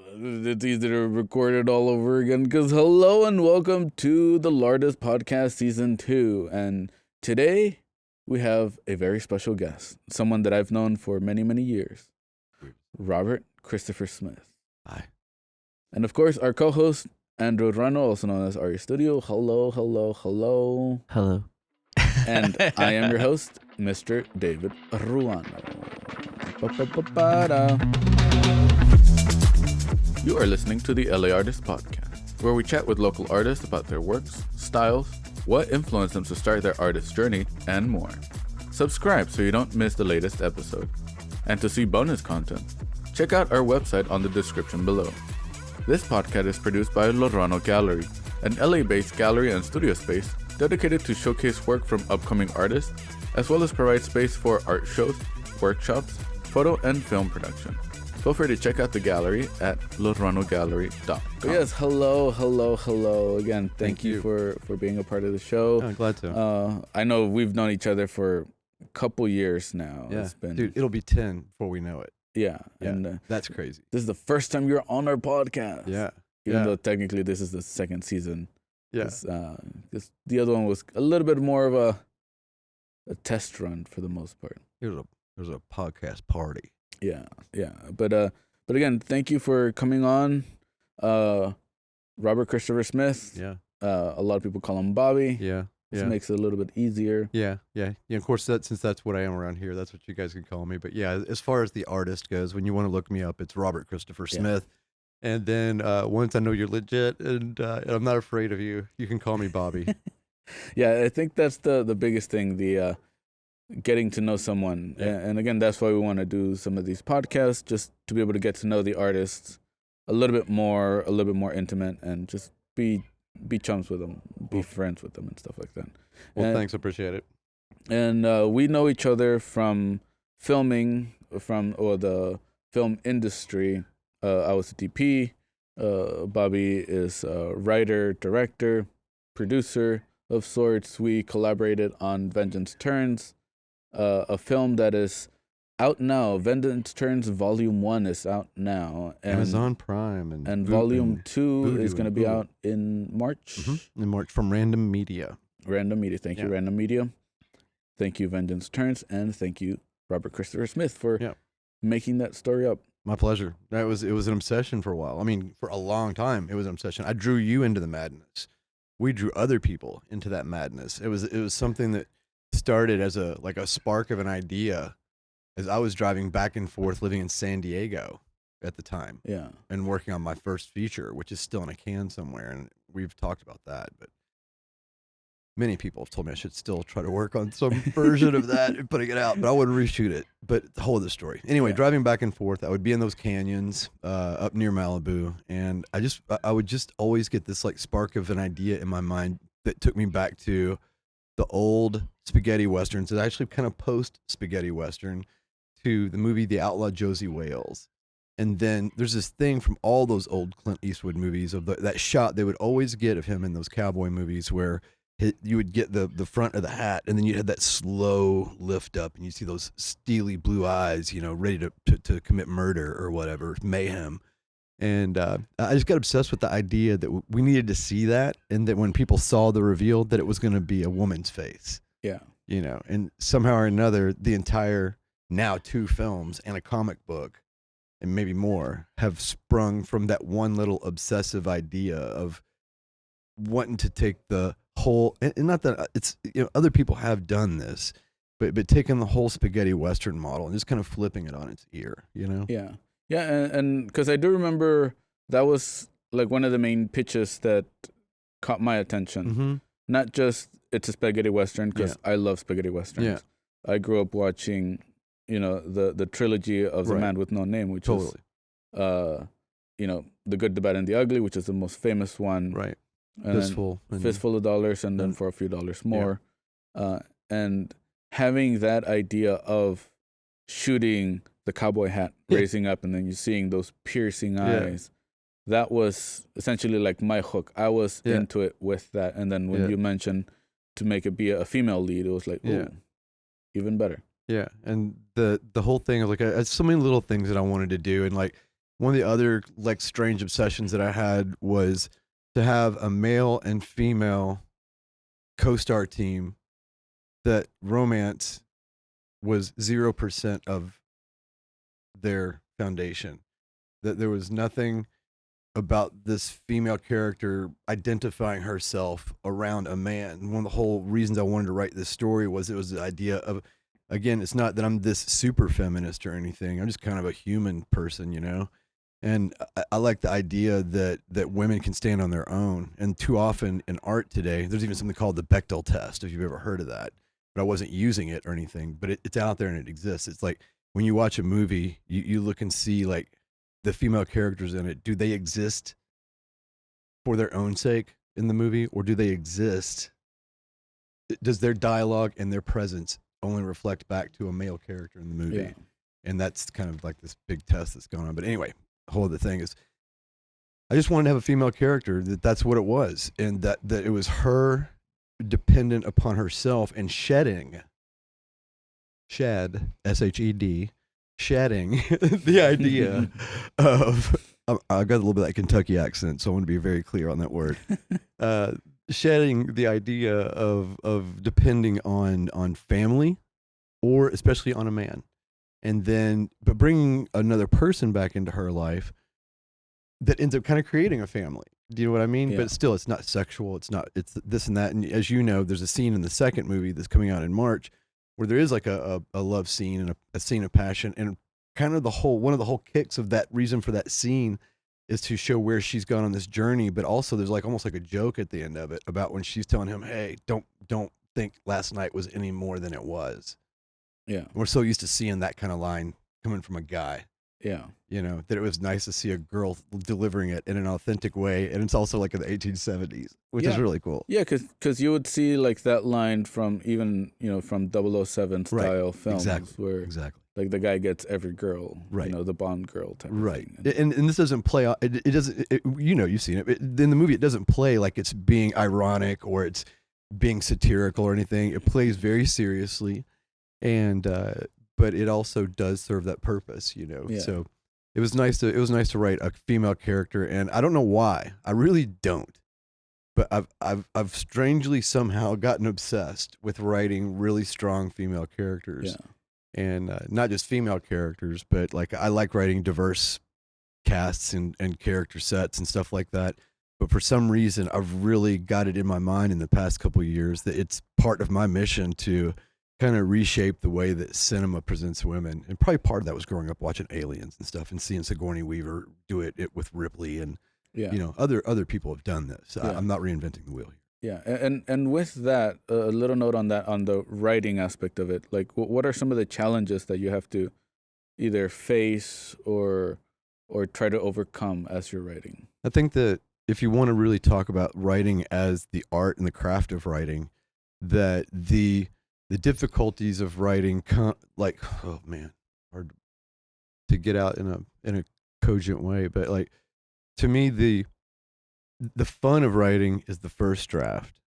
It's easy to record it all over again because hello and welcome to the Lardest Podcast Season 2. And today we have a very special guest, someone that I've known for many, many years, Robert Christopher Smith. Hi. And of course, our co-host, Andrew Rano, also known as Ari Studio. Hello, hello, hello. Hello. And I am your host, Mr. David Ruano. You are listening to the LA Artist Podcast, where we chat with local artists about their works, styles, what influenced them to start their artist journey, and more. Subscribe so you don't miss the latest episode. And to see bonus content, check out our website on the description below. This podcast is produced by Lorano Gallery, an LA-based gallery and studio space dedicated to showcase work from upcoming artists, as well as provide space for art shows, workshops, photo and film production. Feel free to check out the gallery at loranogallery.com. Yes, hello again. Thank you for being a part of the show. I'm glad to. I know we've known each other for a couple years now. Yeah, It's been, dude, it'll be 10 before we know it. yeah. Yeah, And that's crazy. this is the first time you're on our podcast. Yeah, Even yeah. though technically this is the second season. Yeah, 'Cause the other one was a little bit more of a test run for the most part. it was a podcast party. Yeah. But again, thank you for coming on. Robert Christopher Smith. Yeah, A lot of people call him Bobby. yeah, This yeah. makes it a little bit easier. Yeah. Of course, since that's what I am around here, that's what you guys can call me. But yeah, as far as the artist goes, when you want to look me up, it's Robert Christopher Yeah. Smith. And then once I know you're legit and I'm not afraid of you, you can call me Bobby. Yeah, I think that's the biggest thing, the getting to know someone. Yeah. And again, that's why we want to do some of these podcasts, just to be able to get to know the artists a little bit more intimate, and just be chums with them, be friends with them and stuff like that. Well, And- thanks, appreciate it. And we know each other from filming, or the film industry. I was a DP. Bobby is a writer, director, producer of sorts. We collaborated on Vengeance Turns, a film that is out now. Vengeance Turns Vol.1 is out now. And, Amazon Prime And Volume 2 Voodoo is going to and be Hulu. out in March. in March from Random Media. Random Media. Thank you, Yeah. Random Media. Thank you, Vengeance Turns. And thank you, Robert Christopher Smith, for Yeah. making that story up. My pleasure. It was an obsession for a while. I mean, for a long time, it was an obsession. I drew you into the madness. We drew other people into that madness. It was something that started as a spark of an idea, as I was driving back and forth, living in San Diego at the time, Yeah. and working on my first feature, which is still in a can somewhere. And we've talked about that, but many people have told me I should still try to work on some version of that and putting it out, but I wouldn't reshoot it. But the whole of the story. Anyway, Yeah. driving back and forth, I would be in those canyons up near Malibu, and I would just always get this like spark of an idea in my mind that took me back to the old spaghetti westerns, and actually kind of post spaghetti western, to the movie The Outlaw Josie Wales. And then there's this thing from all those old Clint Eastwood movies of that shot they would always get of him in those cowboy movies where you would get the front of the hat, and then you'd have that slow lift up, and you see those steely blue eyes, ready to commit murder or whatever, mayhem. And I just got obsessed with the idea that we needed to see that, and that when people saw the reveal, that it was going to be a woman's face. Yeah. And somehow or another, the entire now 2 films and a comic book, and maybe more, have sprung from that one little obsessive idea of wanting to take the whole, and not that it's, other people have done this, but taking the whole spaghetti western model and just kind of flipping it on its ear, Yeah. Yeah. And because I do remember that was like one of the main pitches that caught my attention. Mm-hmm. Not just it's a spaghetti western, because I love spaghetti westerns. Yeah. I grew up watching, the trilogy of The Right. Man with No Name, which Totally. is, The Good, the Bad, and the Ugly, which is the most famous one. Right. And then Fistful. And, Fistful of Dollars, and then and- For a Few Dollars More. And having that idea of shooting the cowboy hat Yeah. raising up, and then you're seeing those piercing Yeah. eyes, that was essentially like my hook. I was Yeah. into it with that. And then when Yeah. you mentioned to make it be a female lead, it was like, ooh, Yeah. even better. Yeah, and the whole thing of like, so many little things that I wanted to do, and like one of the other like strange obsessions that I had was to have a male and female co-star team that romance was 0% of their foundation. That there was nothing about this female character identifying herself around a man. One of the whole reasons I wanted to write this story was it was the idea of, again, it's not that I'm this super feminist or anything. I'm just kind of a human person, you know? And I like the idea that women can stand on their own. And too often in art today, there's even something called the Bechdel test, if you've ever heard of that. But I wasn't using it or anything, but it's out there and it exists. It's like when you watch a movie, you look and see like the female characters in it. Do they exist for their own sake in the movie, or do they exist? Does their dialogue and their presence only reflect back to a male character in the movie? Yeah. And that's kind of like this big test that's going on. But anyway, the whole other thing is I just wanted to have a female character that's what it was. And that it was her dependent upon herself and shed, S-H-E-D, shedding the idea of, I got a little bit of that Kentucky accent, so I want to be very clear on that word. Shedding the idea of depending on family, or especially on a man. And then, but bringing another person back into her life that ends up kind of creating a family. Do you know what I mean? Yeah. But still, it's not sexual. It's this and that. And as you know, there's a scene in the second movie that's coming out in March where there is like a love scene and a scene of passion. And kind of one of the whole kicks of that reason for that scene is to show where she's gone on this journey. But also there's like almost like a joke at the end of it about when she's telling him, hey, don't think last night was any more than it was. Yeah. We're so used to seeing that kind of line coming from a guy. Yeah. You know, that it was nice to see a girl delivering it in an authentic way. And it's also like in the 1870s, which is really cool. Yeah, because you would see like that line from even, from 007 style films where like the guy gets every girl, the Bond girl type of thing. And this doesn't play, it doesn't, you've seen it. In the movie, it doesn't play like it's being ironic or it's being satirical or anything. It plays very seriously. And, but it also does serve that purpose, Yeah. So it was nice to write a female character, and I don't know why. I really don't. But I've strangely somehow gotten obsessed with writing really strong female characters. Yeah. And not just female characters, but like I like writing diverse casts and character sets and stuff like that. But for some reason, I've really got it in my mind in the past couple of years that it's part of my mission to kind of reshape the way that cinema presents women. And probably part of that was growing up watching Aliens and stuff and seeing Sigourney Weaver do it with Ripley and, other people have done this. Yeah. I'm not reinventing the wheel here. Yeah. And with that, a little note on that, on the writing aspect of it, like what are some of the challenges that you have to either face or try to overcome as you're writing? I think that if you want to really talk about writing as the art and the craft of writing, that the difficulties of writing, oh man, hard to get out in a cogent way. But like, to me, the fun of writing is the first draft.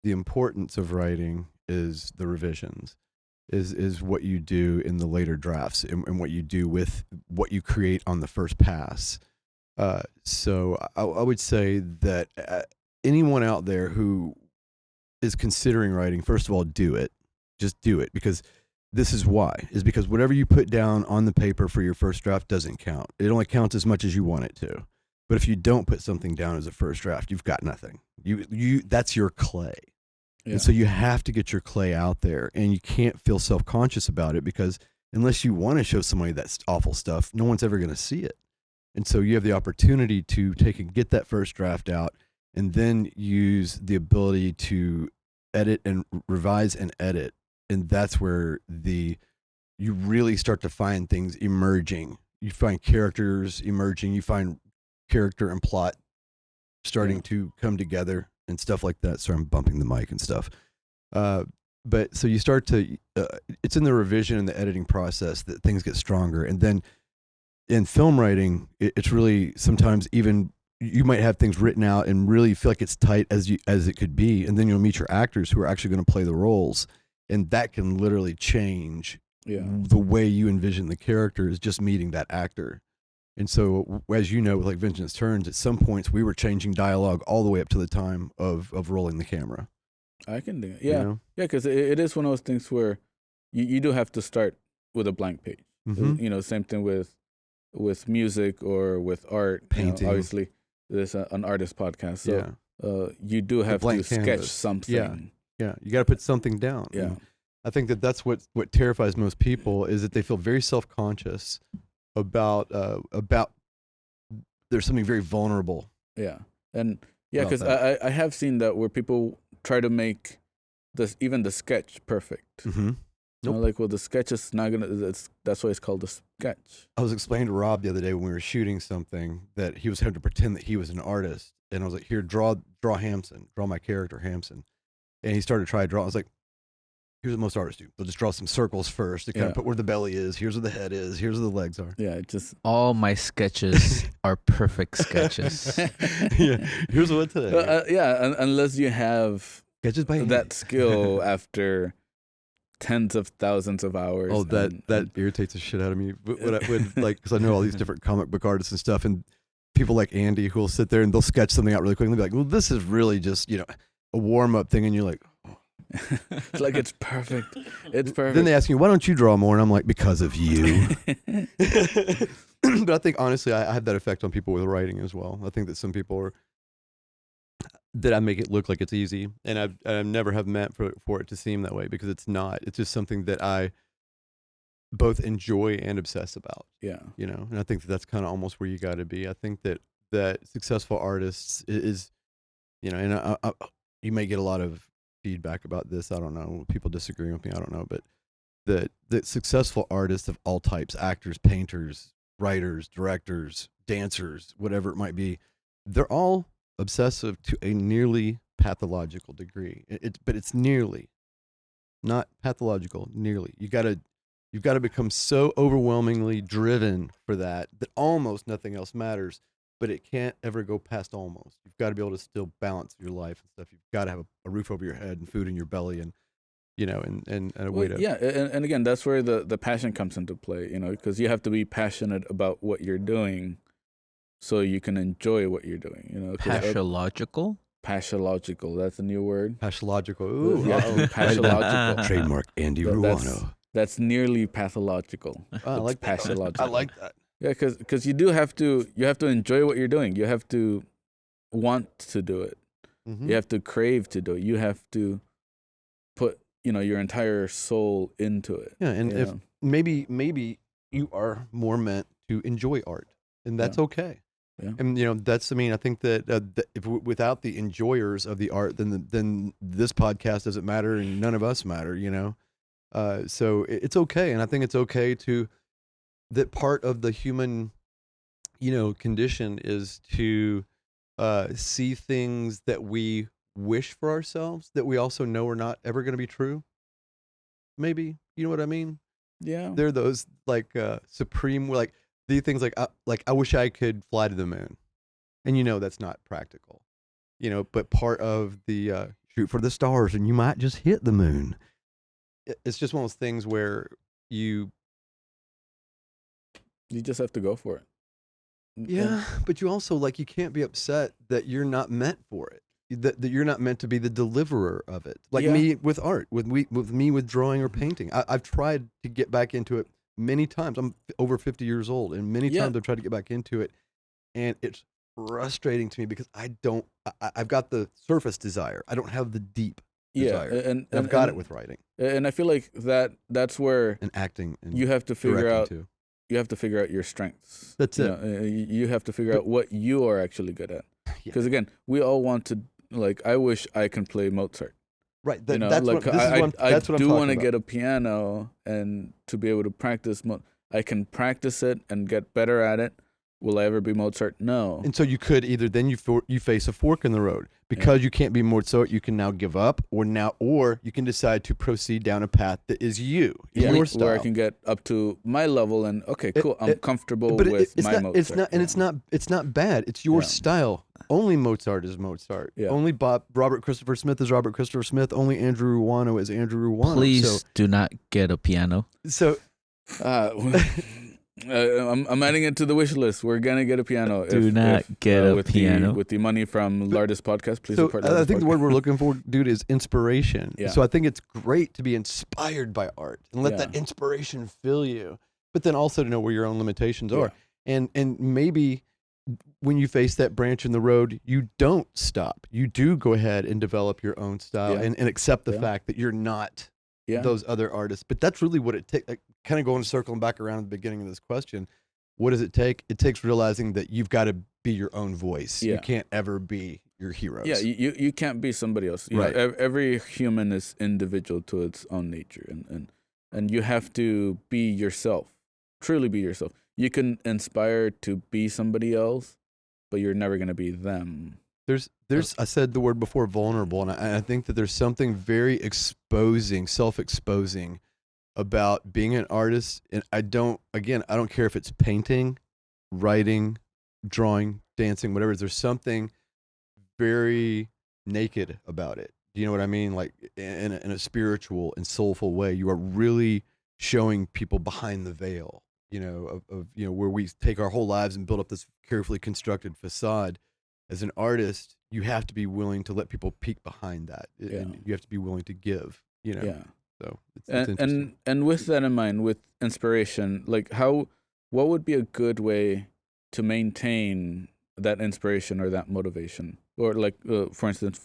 The importance of writing is the revisions, is what you do in the later drafts and what you do with what you create on the first pass. So I would say that anyone out there who is considering writing, first of all, do it. Just do it, because this is why. Is because whatever you put down on the paper for your first draft doesn't count. It only counts as much as you want it to. But if you don't put something down as a first draft, you've got nothing. You that's your clay. Yeah. And so you have to get your clay out there, and you can't feel self-conscious about it, because unless you want to show somebody that awful stuff, no one's ever going to see it. And so you have the opportunity to take and get that first draft out, and then use the ability to edit and revise and edit. And that's where you really start to find things emerging. You find characters emerging. You find character and plot starting to come together and stuff like that. So I'm bumping the mic and stuff. But so you start to, it's in the revision and the editing process that things get stronger. And then in film writing, it's really sometimes even you might have things written out and really feel like it's tight as it could be. And then you'll meet your actors who are actually going to play the roles. And that can literally change the way you envision the character, is just meeting that actor. And so, as you know, with like Vengeance Turns, at some points we were changing dialogue all the way up to the time of rolling the camera. I can do it. you Yeah. know? Yeah, because it is one of those things where you do have to start with a blank page. Mhm. You know, same thing with music or with art. Painting. Obviously, there's an artist podcast, so Yeah. you do have to blank sketch canvas. something. Yeah. You got to put something down. Yeah. And I think that's what terrifies most people is that they feel very self-conscious about there's something very vulnerable. Yeah. And yeah, about because that. I have seen that where people try to make even the sketch perfect. Mm-hmm. You know, like, well, the sketch is not gonna. That's why it's called a sketch. I was explaining to Rob the other day when we were shooting something that he was having to pretend that he was an artist, and I was like, "Here, draw Hamson, draw my character Hamson," and he started to try to draw. I was like, "Here's what most artists do. They'll just draw some circles first to kind of put where the belly is. Here's where the head is. Here's where the legs are." Yeah, it just All my sketches are perfect sketches. Yeah, here's what today. yeah, unless you have Sketches by hand. that skill after tens of thousands of hours. Oh, that irritates the shit out of me. When like, because I know all these different comic book artists and stuff, and people like Andy who will sit there and they'll sketch something out really quick and they'll be like, "Well, this is really just a warm up thing," and you're like, it's like it's perfect. It's perfect. Then they ask you, "Why don't you draw more?" And I'm like, "Because of you." But I think honestly, I have that effect on people with writing as well. I think that some people are that I make it look like it's easy, and I've never have meant for it to seem that way because it's not. It's just something that I both enjoy and obsess about. Yeah. And I think that's kind of almost where you got to be. I think that successful artists is, and I, you may get a lot of feedback about this. I don't know. People disagreeing with me. I don't know, but that successful artists of all types, actors, painters, writers, directors, dancers, whatever it might be, they're all obsessive to a nearly pathological degree. But it's nearly, not pathological. Nearly. You've got to become so overwhelmingly driven for that almost nothing else matters. But it can't ever go past almost. You've got to be able to still balance your life and stuff. You've got to have a roof over your head and food in your belly and and a way to. Yeah, and again, that's where the passion comes into play. Because you have to be passionate about what you're doing, so you can enjoy what you're doing. Pathological? Pathological. That's a new word. Pathological. Ooh, You have to be pathological. Trademark Andy Ruano. That's nearly pathological. I like that. Pathological. I like that. Yeah, because you have to enjoy what you're doing. You have to want to do it. Mm-hmm. You have to crave to do it. You have to put your entire soul into it. Yeah, and if maybe you are more meant to enjoy art, and that's okay. Yeah. And I think that if without the enjoyers of the art, then this podcast doesn't matter, and none of us matter. So it's okay, and I think it's okay to. That part of the human, condition is to see things that we wish for ourselves that we also know are not ever going to be true. Maybe, you know what I mean? Yeah. They're those like supreme, like the things like I wish I could fly to the moon, and that's not practical. But part of the shoot for the stars and you might just hit the moon. It's just one of those things where you just have to go for it. Yeah, but you also you can't be upset that you're not meant for it. That you're not meant to be the deliverer of it. Me with art, with me with drawing or painting. I've tried to get back into it many times. I'm over 50 years old, and many times I've tried to get back into it, and it's frustrating to me because I've got the surface desire. I don't have the deep desire. And I've got it with writing. And I feel like that's where and acting. And you have to figure out. Too. You have to figure out your strengths. That's it. You have to figure out what you are actually good at. Because again, we all want to. I wish I can play Mozart. Right. I do want to get a piano and to be able to practice. I can practice it and get better at it. Will I ever be Mozart? No. And so you could either then you face a fork in the road because you can't be Mozart. You can now give up, or you can decide to proceed down a path that is your style, where I can get up to my level and cool. I'm comfortable with my Mozart. It's not bad. It's your style. Only Mozart is Mozart. Yeah. Only Robert Christopher Smith is Robert Christopher Smith. Only Andrew Ruano is Andrew Ruano. Please do not get a piano. So. I'm adding it to the wish list. We're gonna get a piano. Do not get a piano. With the money from Lardest Podcast. Please So support I Lardest think the Podcast. word we're looking for, dude, is inspiration. Yeah. So I think it's great to be inspired by art and let Yeah. that inspiration fill you, but then also to know where your own limitations are. Yeah. And maybe when you face that branch in the road, you don't stop. You do go ahead and develop your own style Yeah. and accept the Yeah. fact that you're not Yeah. those other artists. But that's really what it takes. Like, kind of going circling back around at the beginning of this question. What does it take? It takes realizing that you've got to be your own voice. Yeah. You can't ever be your heroes. Yeah, you can't be somebody else. You Right. know, every human is individual to its own nature, and you have to be yourself. Truly be yourself. You can inspire to be somebody else, but you're never gonna be them. There's I said the word before, vulnerable, and I think that there's something very exposing, self-exposing about being an artist. And I don't care if it's painting, writing, drawing, dancing, whatever. There's something very naked about it. Do you know what I mean? Like in a spiritual and soulful way, you are really showing people behind the veil, of where we take our whole lives and build up this carefully constructed facade. As an artist, you have to be willing to let people peek behind that. Yeah. And you have to be willing to give, Yeah. So it's interesting. And with that in mind, with inspiration, like what would be a good way to maintain that inspiration or that motivation? Or like, for instance,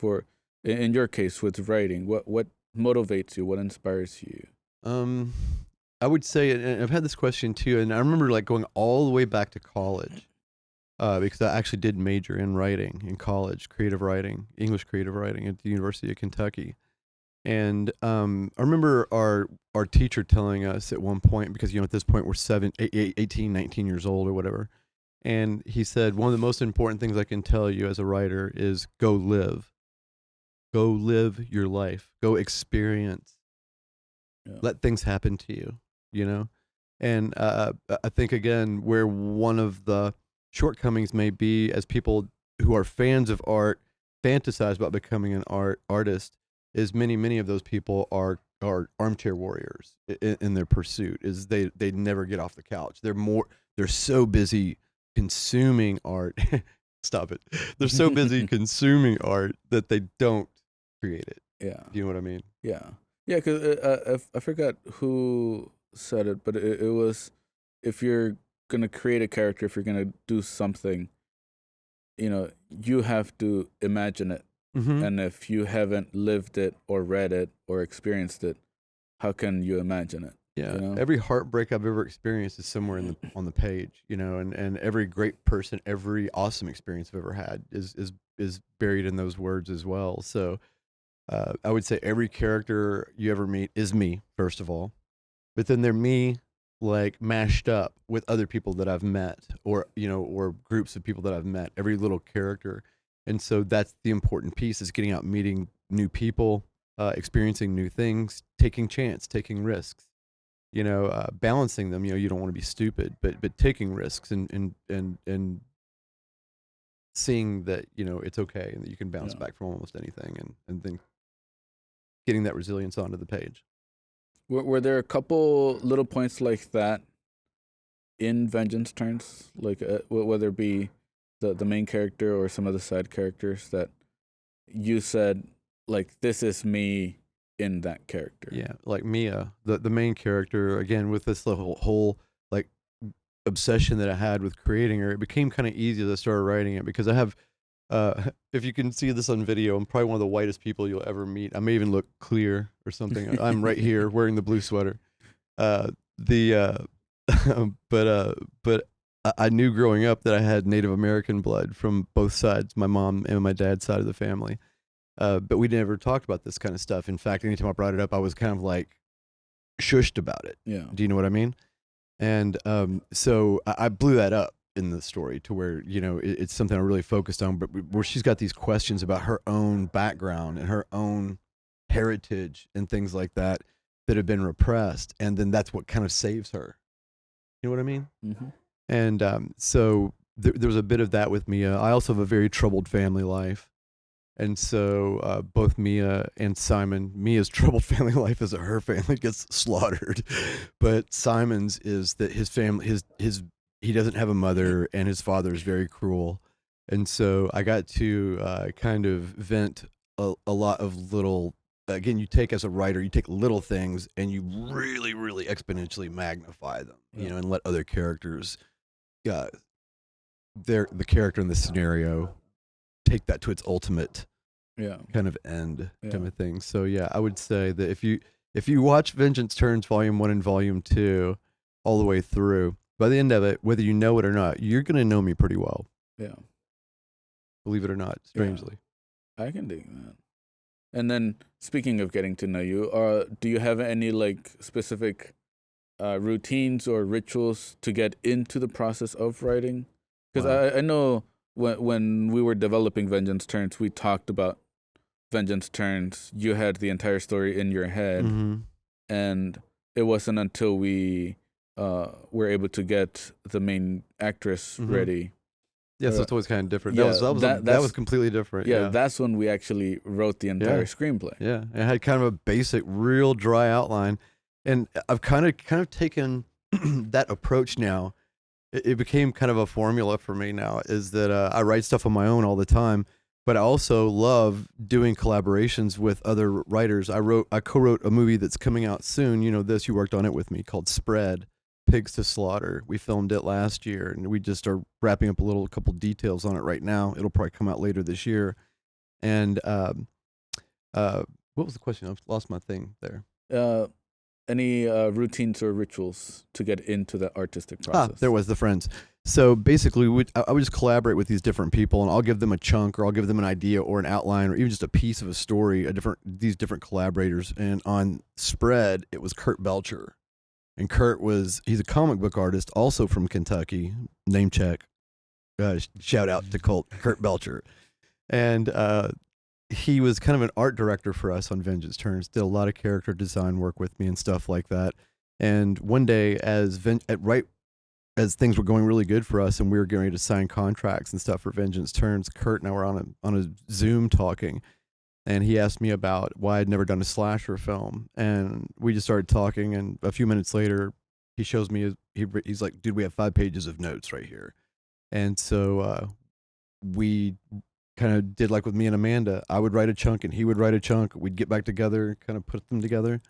in your case with writing, what motivates you? What inspires you? I would say, and I've had this question too, and I remember like going all the way back to college, because I actually did major in writing in college, creative writing, English creative writing at the University of Kentucky. And I remember our teacher telling us at one point, because at this point we're 18, 19 years old or whatever, and he said, one of the most important things I can tell you as a writer is go live your life, go experience, let things happen to you, and I think again where one of the shortcomings may be, as people who are fans of art fantasize about becoming an artist, is many of those people are armchair warriors in their pursuit. Is they never get off the couch. They're so busy consuming art. Stop it. They're so busy consuming art that they don't create it. Yeah. Do you know what I mean? Yeah. Yeah, because I forgot who said it, but it was, if you're going to create a character, if you're going to do something, you have to imagine it. Mm-hmm. And if you haven't lived it or read it or experienced it, how can you imagine it? Yeah, every heartbreak I've ever experienced is somewhere on the page, and every great person, every awesome experience I've ever had is buried in those words as well. So I would say every character you ever meet is me, first of all, but then they're me like mashed up with other people that I've met, or groups of people that I've met, every little character. And so that's the important piece, is getting out, meeting new people, experiencing new things, taking risks, balancing them. You don't want to be stupid, but taking risks and seeing that, it's okay and that you can bounce back from almost anything, and then getting that resilience onto the page. Were there a couple little points like that in Vengeance Turns, like whether it be the main character or some of the side characters that you said, like, this is me in that character? Yeah, like Mia, the main character, again, with this whole like obsession that I had with creating her, it became kind of easy as I started writing it, because I have, if you can see this on video, I'm probably one of the whitest people you'll ever meet. I may even look clear or something. I'm right here wearing the blue sweater. But I knew growing up that I had Native American blood from both sides, my mom and my dad's side of the family. But we never talked about this kind of stuff. In fact, anytime I brought it up, I was kind of like shushed about it. Yeah. Do you know what I mean? And so I blew that up in the story to where, it's something I really focused on, but where she's got these questions about her own background and her own heritage and things like that have been repressed. And then that's what kind of saves her. You know what I mean? Mm-hmm. And so there was a bit of that with Mia. I also have a very troubled family life. And so both Mia and Simon, Mia's troubled family life is that her family gets slaughtered, but Simon's is that his family, his he doesn't have a mother, and his father is very cruel. And so I got to kind of vent a lot of little. Again, you take as a writer, you take little things and you really, really exponentially magnify them, you know, and let other characters, the character in the scenario, take that to its ultimate kind of end kind of thing. So yeah, I would say that if you watch Vengeance Turns Volume 1 and Volume 2 all the way through, by the end of it, whether you know it or not, you're gonna know me pretty well. Yeah. Believe it or not, strangely. Yeah. I can dig that. And then, speaking of getting to know you, do you have any like specific routines or rituals to get into the process of writing? Because I know when we were developing Vengeance Turns, we talked about Vengeance Turns. You had the entire story in your head, and it wasn't until we were able to get the main actress ready. Yeah, so it's always kind of different. That was completely different. Yeah, that's when we actually wrote the entire screenplay. Yeah, it had kind of a basic, real dry outline, and I've kind of taken that approach now. It became kind of a formula for me now. Is that I write stuff on my own all the time, but I also love doing collaborations with other writers. I co-wrote a movie that's coming out soon. You know this. You worked on it with me, called Spread. Pigs to Slaughter. We filmed it last year, and we just are wrapping up a couple details on it right now. It'll probably come out later this year. And what was the question? I've lost my thing there. Any routines or rituals to get into the artistic process? There was the friends. So basically, I would just collaborate with these different people, and I'll give them a chunk, or I'll give them an idea, or an outline, or even just a piece of a story. These different collaborators. And on Spread, it was Kurt Belcher. And he's a comic book artist, also from Kentucky, name check, shout out to Kurt Belcher. And he was kind of an art director for us on Vengeance Turns, did a lot of character design work with me and stuff like that. And one day, as things were going really good for us and we were getting ready to sign contracts and stuff for Vengeance Turns, Kurt and I were on a Zoom talking. And he asked me about why I'd never done a slasher film. And we just started talking. And a few minutes later, he shows me, he's like, dude, we have 5 pages of notes right here. And so we kind of did like with me and Amanda. I would write a chunk and he would write a chunk. We'd get back together, kind of put them together.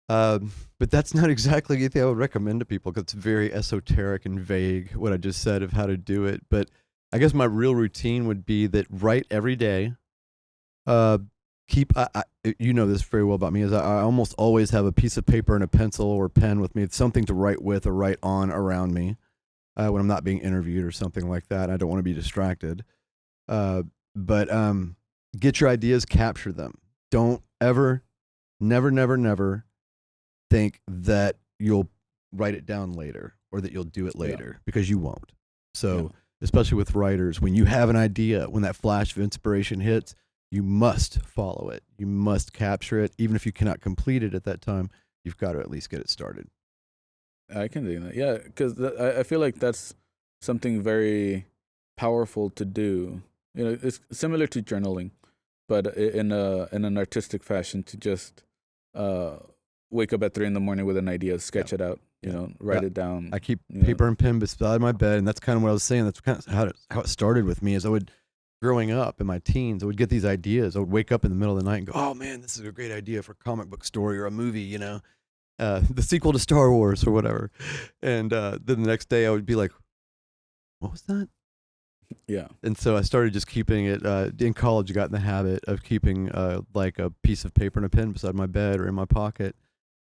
But that's not exactly anything I would recommend to people because it's very esoteric and vague, what I just said of how to do it. But I guess my real routine would be that write every day. You know this very well about me, is I almost always have a piece of paper and a pencil or pen with me. It's something to write with or write on around me when I'm not being interviewed or something like that. I don't want to be distracted. But get your ideas, capture them. Don't ever, never think that you'll write it down later or that you'll do it later because you won't. So especially with writers, when you have an idea, when that flash of inspiration hits, you must follow it. You must capture it. Even if you cannot complete it at that time, you've got to at least get it started. I can do that. Yeah, because I feel like that's something very powerful to do. You know, it's similar to journaling, but in an artistic fashion, to just wake up at 3 a.m. with an idea, sketch it out, you know, write it down. I keep paper and pen beside my bed, and that's kind of what I was saying. That's kind of how it started with me. Is growing up in my teens, I would get these ideas. I would wake up in the middle of the night and go, oh man, this is a great idea for a comic book story or a movie, you know, the sequel to Star Wars or whatever. And then the next day I would be like, what was that? Yeah. And so I started just keeping it, in college I got in the habit of keeping like a piece of paper and a pen beside my bed or in my pocket.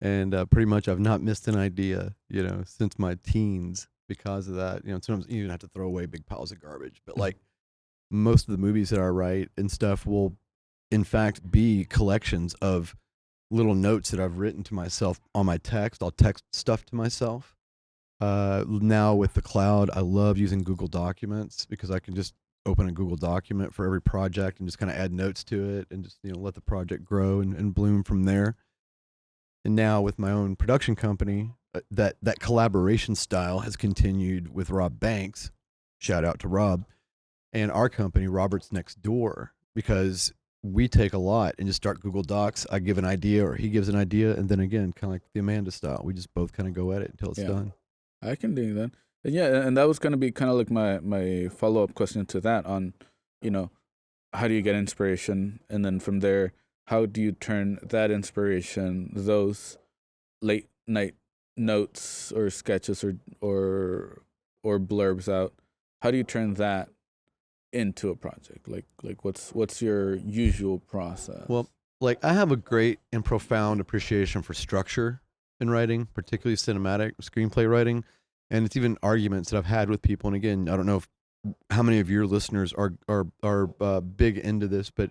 And pretty much I've not missed an idea, you know, since my teens because of that. You know, sometimes you even have to throw away big piles of garbage. But like, most of the movies that I write and stuff will, in fact, be collections of little notes that I've written to myself on my text. I'll text stuff to myself. Now with the cloud, I love using Google Documents because I can just open a Google document for every project and just kind of add notes to it and just, you know, let the project grow and bloom from there. And now with my own production company, that collaboration style has continued with Rob Banks. Shout out to Rob. And our company, Robert's Next Door, because we take a lot and just start Google Docs. I give an idea or he gives an idea, and then again, kind of like the Amanda style, we just both kind of go at it until it's done. I can do that. And yeah, and that was going to be kind of like my follow-up question to that on, how do you get inspiration? And then from there, how do you turn that inspiration, those late night notes or sketches or blurbs out, how do you turn that into a project? Like what's your usual process? Well, like I have a great and profound appreciation for structure in writing, particularly cinematic screenplay writing. And it's even arguments that I've had with people. And again, I don't know how many of your listeners are big into this, but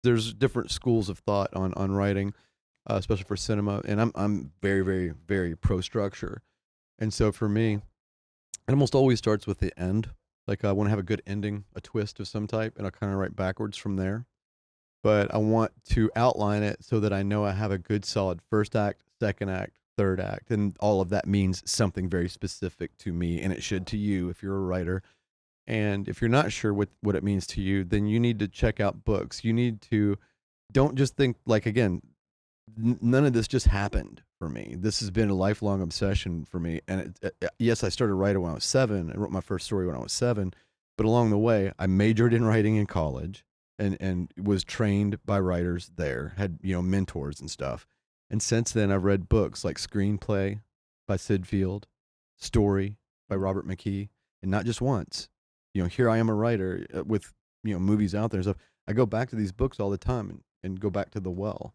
there's different schools of thought on writing, especially for cinema. And I'm very, very, very pro structure. And so for me, it almost always starts with the end. Like I want to have a good ending, a twist of some type, and I'll kind of write backwards from there. But I want to outline it so that I know I have a good solid first act, second act, third act, and all of that means something very specific to me, and it should to you if you're a writer. And if you're not sure what it means to you, then you need to check out books. You need to, don't just think like, again, none of this just happened for me. This has been a lifelong obsession for me. And yes, I started writing when I was 7. I wrote my first story when I was 7, but along the way, I majored in writing in college and was trained by writers there, had, mentors and stuff. And since then, I've read books like Screenplay by Sid Field, Story by Robert McKee, and not just once. Here I am a writer with, movies out there and stuff. I go back to these books all the time and go back to the well.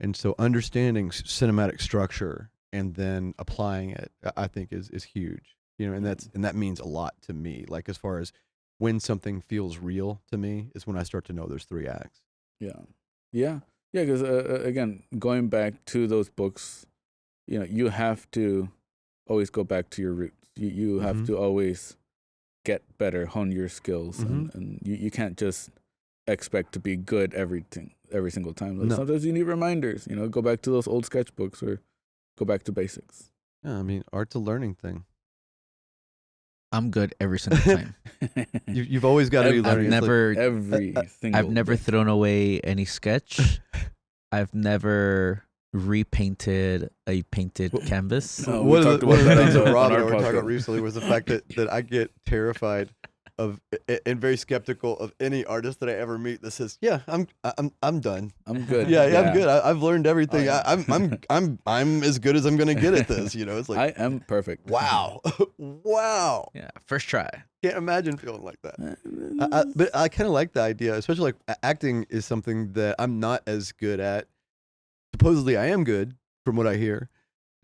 And so understanding cinematic structure and then applying it, I think is huge. And that means a lot to me. Like as far as when something feels real to me is when I start to know there's 3 acts. Yeah. Because again, going back to those books, you have to always go back to your roots. You have to always get better, hone your skills, and you can't just expect to be good every single time. Like sometimes you need reminders. Go back to those old sketchbooks or go back to basics. Yeah, I mean, art's a learning thing. I'm good every single time. You've always got to be learning. I've never thrown away any sketch. I've never repainted a painted canvas. One of the things that Rob and I were talking about recently was the fact that I get terrified of and very skeptical of any artist that I ever meet that says, "Yeah, I'm done. I'm good. Yeah, I'm good. I've learned everything. I'm as good as I'm gonna get at this." It's like I am perfect. Wow, wow. Yeah, first try. Can't imagine feeling like that. But I kind of like the idea, especially like acting is something that I'm not as good at. Supposedly, I am good from what I hear,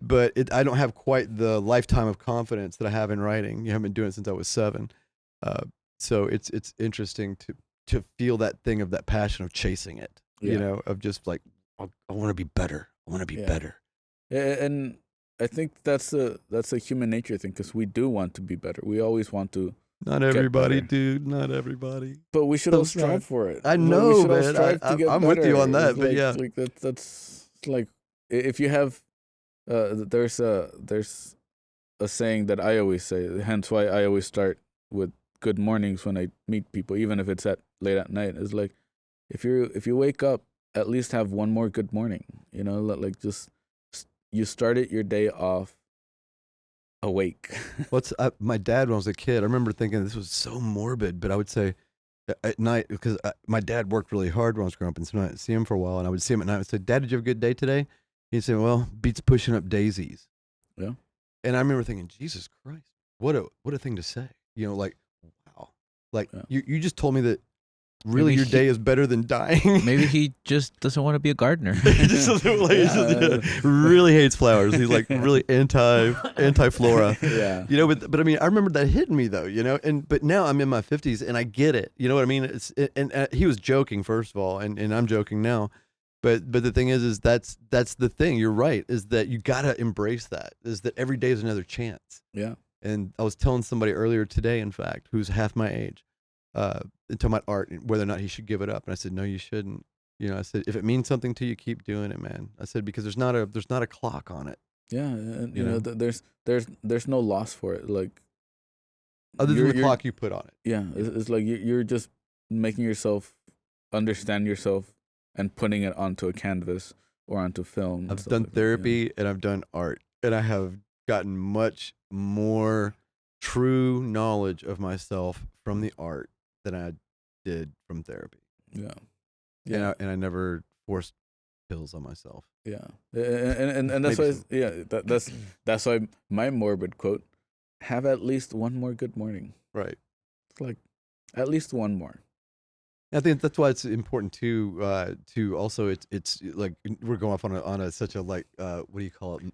but I don't have quite the lifetime of confidence that I have in writing. I've been doing it since I was 7. So it's interesting to feel that thing of that passion of chasing it, of just like, I want to be better. I want to be better. And I think that's a human nature thing, because we do want to be better. We always want to. Not everybody, dude. Not everybody. But we should all strive for it. I know, man. I'm with you on that. But like that's like if you have, there's a saying that I always say. Hence why I always start with good mornings when I meet people, even if it's late at night. Is like if you wake up, at least have one more good morning. Like just you started your day off awake. My dad, when I was a kid, I remember thinking this was so morbid, but I would say at night, because my dad worked really hard when I was growing up, and so I'd see him for a while, and I would see him at night and say, "Dad, did you have a good day today?" He'd say, "Well, beats pushing up daisies." Yeah. And I remember thinking, Jesus Christ, what a thing to say. Like, wow. Like you just told me that really your day is better than dying. Maybe he just doesn't want to be a gardener. He just doesn't really hates flowers. He's like really anti-flora. Yeah. But I mean, I remember that hitting me though, but now I'm in my 50s and I get it. You know what I mean? And he was joking, first of all, and I'm joking now. But the thing is that's the thing. You're right, is that you got to embrace that, is that every day is another chance. Yeah. And I was telling somebody earlier today, in fact, who's half my age, talking about art and whether or not he should give it up. And I said, no, you shouldn't. I said, if it means something to you, keep doing it, man. I said, because there's not a clock on it. Yeah, and there's no loss for it, like other than the clock you put on it. Yeah, it's like you're just making yourself understand yourself and putting it onto a canvas or onto film. and I've stuff done like that, therapy and I've done art, and I have gotten much more true knowledge of myself from the art than I did from therapy. Yeah. And Yeah. I never forced pills on myself. Yeah. And that's Maybe why that's why my morbid quote, have at least one more good morning. Right. It's like at least one more. I think that's why it's important to also it's like we're going off on a such a like what do you call it,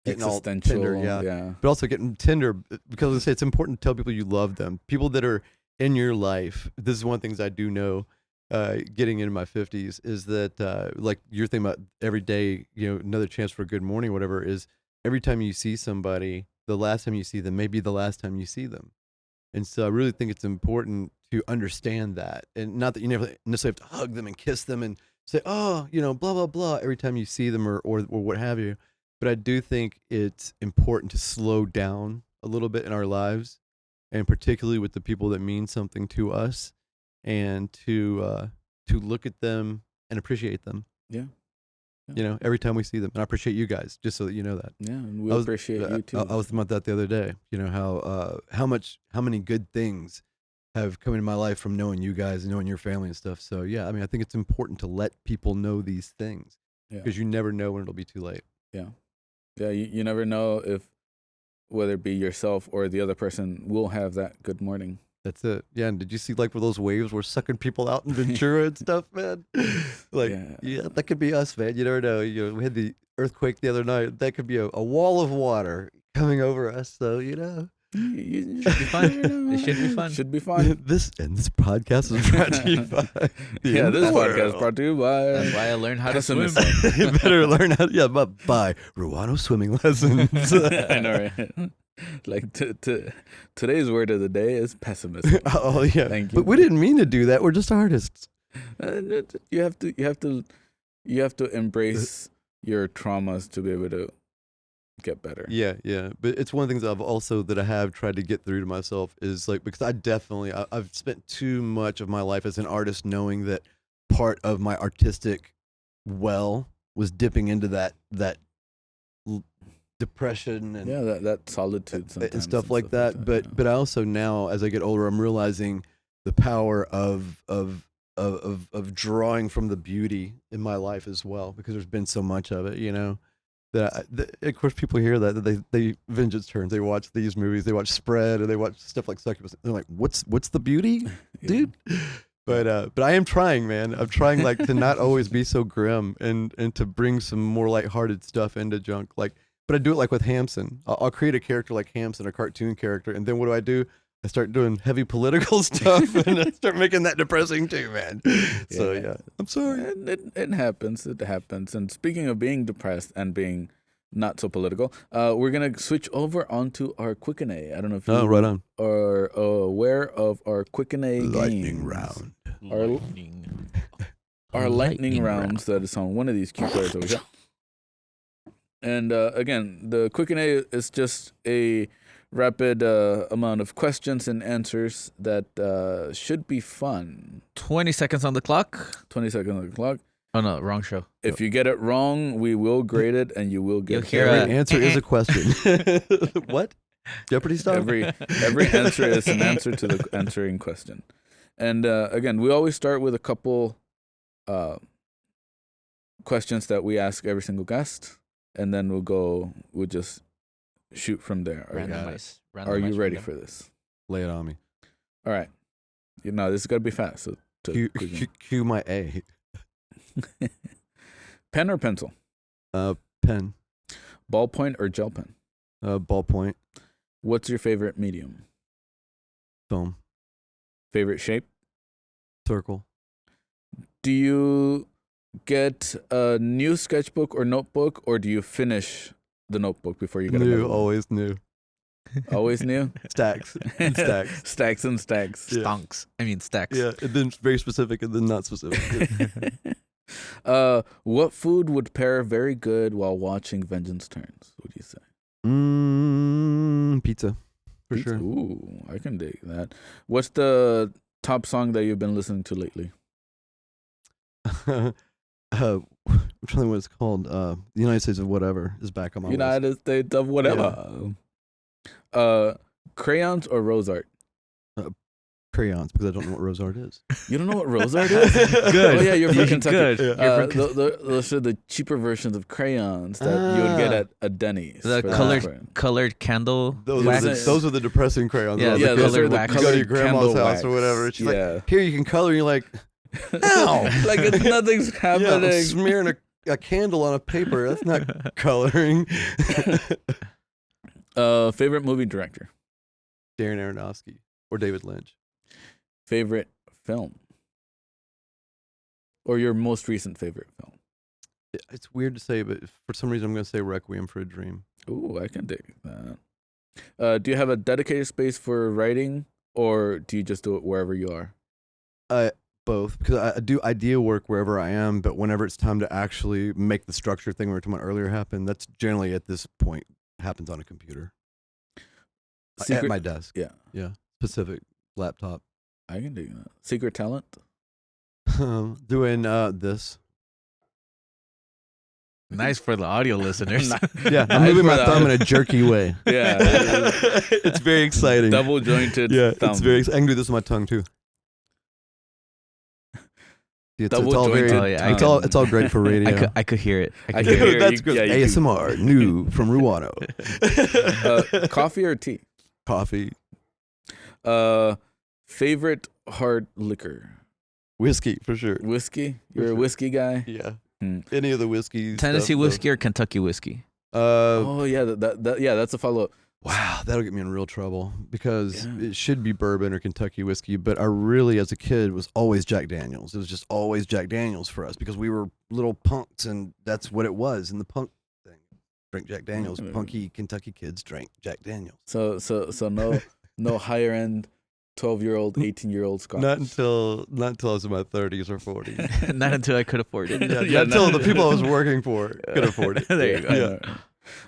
getting all Existential. tender, Yeah. but also getting tender because I say it's important to tell people you love them, people that are in your life. This is one of the things I do know, getting into my 50s, is that like you're thinking about every day, another chance for a good morning, whatever, is every time you see somebody, the last time you see them may be the last time you see them. And so I really think it's important to understand that. And not that you never necessarily have to hug them and kiss them and say, oh, blah, blah, blah, every time you see them or what have you. But I do think it's important to slow down a little bit in our lives, and particularly with the people that mean something to us, and to look at them and appreciate them. Yeah. Every time we see them. And I appreciate you guys, just so that you know that. Yeah, and we appreciate you too. I was thinking about that the other day. How many good things have come into my life from knowing you guys and knowing your family and stuff. So yeah, I mean, I think it's important to let people know these things, because you never know when it'll be too late. Yeah, you never know if whether it be yourself or the other person will have that good morning. That's it. Yeah, and did you see like where those waves were sucking people out in Ventura and stuff, man? Like, yeah, that could be us, man. You never know. We had the earthquake the other night. That could be a wall of water coming over us. So It should be fun. It should be fun. Should be fun. This podcast is brought to you by this podcast is brought to you by. That's why I learned how to swim. You better learn how. Yeah, but by Ruano swimming lessons. I know, right? Like today's word of the day is pessimism. Oh yeah, thank you. But we didn't mean to do that. We're just artists. You have to embrace your traumas to be able to get better. Yeah. But it's one of the things that I have tried to get through to myself is like, because I've spent too much of my life as an artist knowing that part of my artistic well was dipping into that depression and that solitude and stuff like that. But I also now, as I get older, I'm realizing the power of drawing from the beauty in my life as well, because there's been so much of it, that of course people hear that they Vengeance Turns, they watch these movies, they watch Spread, and they watch stuff like Succubus. They're like, what's the beauty, dude? But I am trying, man. I'm trying like to not always be so grim and to bring some more lighthearted stuff into junk. But I do it like with Hamson. I'll create a character like Hamson, a cartoon character, and then what do? I start doing heavy political stuff, and I start making that depressing too, man. So yeah, I'm sorry. It happens. It happens. And speaking of being depressed and being not so political, we're gonna switch over onto our Quick and A. I don't know if you right on. are aware of our Quick and A Lightning games. round. Our lightning rounds that is on one of these cute players over here. And again, the Quick and A is just a rapid amount of questions and answers that should be fun. 20 seconds on the clock. 20 seconds on the clock. Oh no, wrong show. If you get it wrong, we will grade it, and you will get You'll hear Every answer is a question. What? Jeopardy style? Every answer is an answer to the answering question. And again, we always start with a couple questions that we ask every single guest, and then we'll just shoot from there. Are you ready for this? Lay it on me. All right. This is going to be fast. So Cue my A. Pen or pencil? Pen. Ballpoint or gel pen? Ballpoint. What's your favorite medium? Film. Favorite shape? Circle. Do you get a new sketchbook or notebook, or do you finish the notebook before you get another one? Always new. Always new? Stacks. Stacks. Stacks and stacks. Yeah. Stonks. I mean stacks. Yeah, and then very specific and then not specific. What food would pair very good while watching Vengeance Turns? What do you say? Pizza. For Pizza? sure. Ooh, I can dig that. What's the top song that you've been listening to lately? I'm trying to think what it's called. The United States of whatever is back on my list. United States of whatever. Crayons or rose art? Crayons, because I don't know what rose art is. You don't know what rose art is? Good. Oh yeah, you're from Kentucky. Good. You're from Those are the cheaper versions of crayons that you would get at a Denny's. The colored candle wax. Those are the depressing crayons. Yeah, Yeah, the those are colored the wax. You go to your colored grandma's candle house or wax. whatever. She's Yeah. like, here you can color. And you're like, ow. Like nothing's Yeah, happening. I'm smearing a candle on a paper. That's not coloring. Favorite movie director? Darren Aronofsky or David Lynch. Favorite film? Or your most recent favorite film? It's weird to say, but for some reason I'm going to say Requiem for a Dream. Ooh, I can dig that. Do you have a dedicated space for writing, or do you just do it wherever you are? Both, because I do idea work wherever I am, but whenever it's time to actually make the structure thing we were talking about earlier happen, that's generally at this point happens on a computer. At my desk. Yeah, Specific laptop. I can do that. Secret talent? Doing this. Nice for the audio listeners. Yeah, I'm Nice moving for my that. thumb in a jerky way. Yeah. It's very exciting. Double jointed thumb. It's very. I can do this with my tongue too. It's all Double-jointed very. tongue. It's all great for radio. I could hear it. I could hear it. That's good. Yeah, you ASMR new from Ruano. Coffee or tea? Coffee, Favorite hard liquor? whiskey for sure. Whiskey? You're a sure. whiskey guy? Yeah, Hmm. any of the whiskeys. Tennessee stuff, whiskey or Kentucky whiskey? Oh yeah, that's a follow up. Wow, that'll get me in real trouble because Yeah. it should be bourbon or Kentucky whiskey. But I really, as a kid, was always Jack Daniels. It was just always Jack Daniels for us because we were little punks, and that's what it was in the punk thing. Drink Jack Daniels. Mm. Punky Kentucky kids drank Jack Daniels. So no higher end 12-year-old, 18-year-old Scotch. Not until I was in my 30s or 40s. Not until I could afford it. Yeah, Yeah, not until no. the people I was working for could afford it. There you go. Yeah.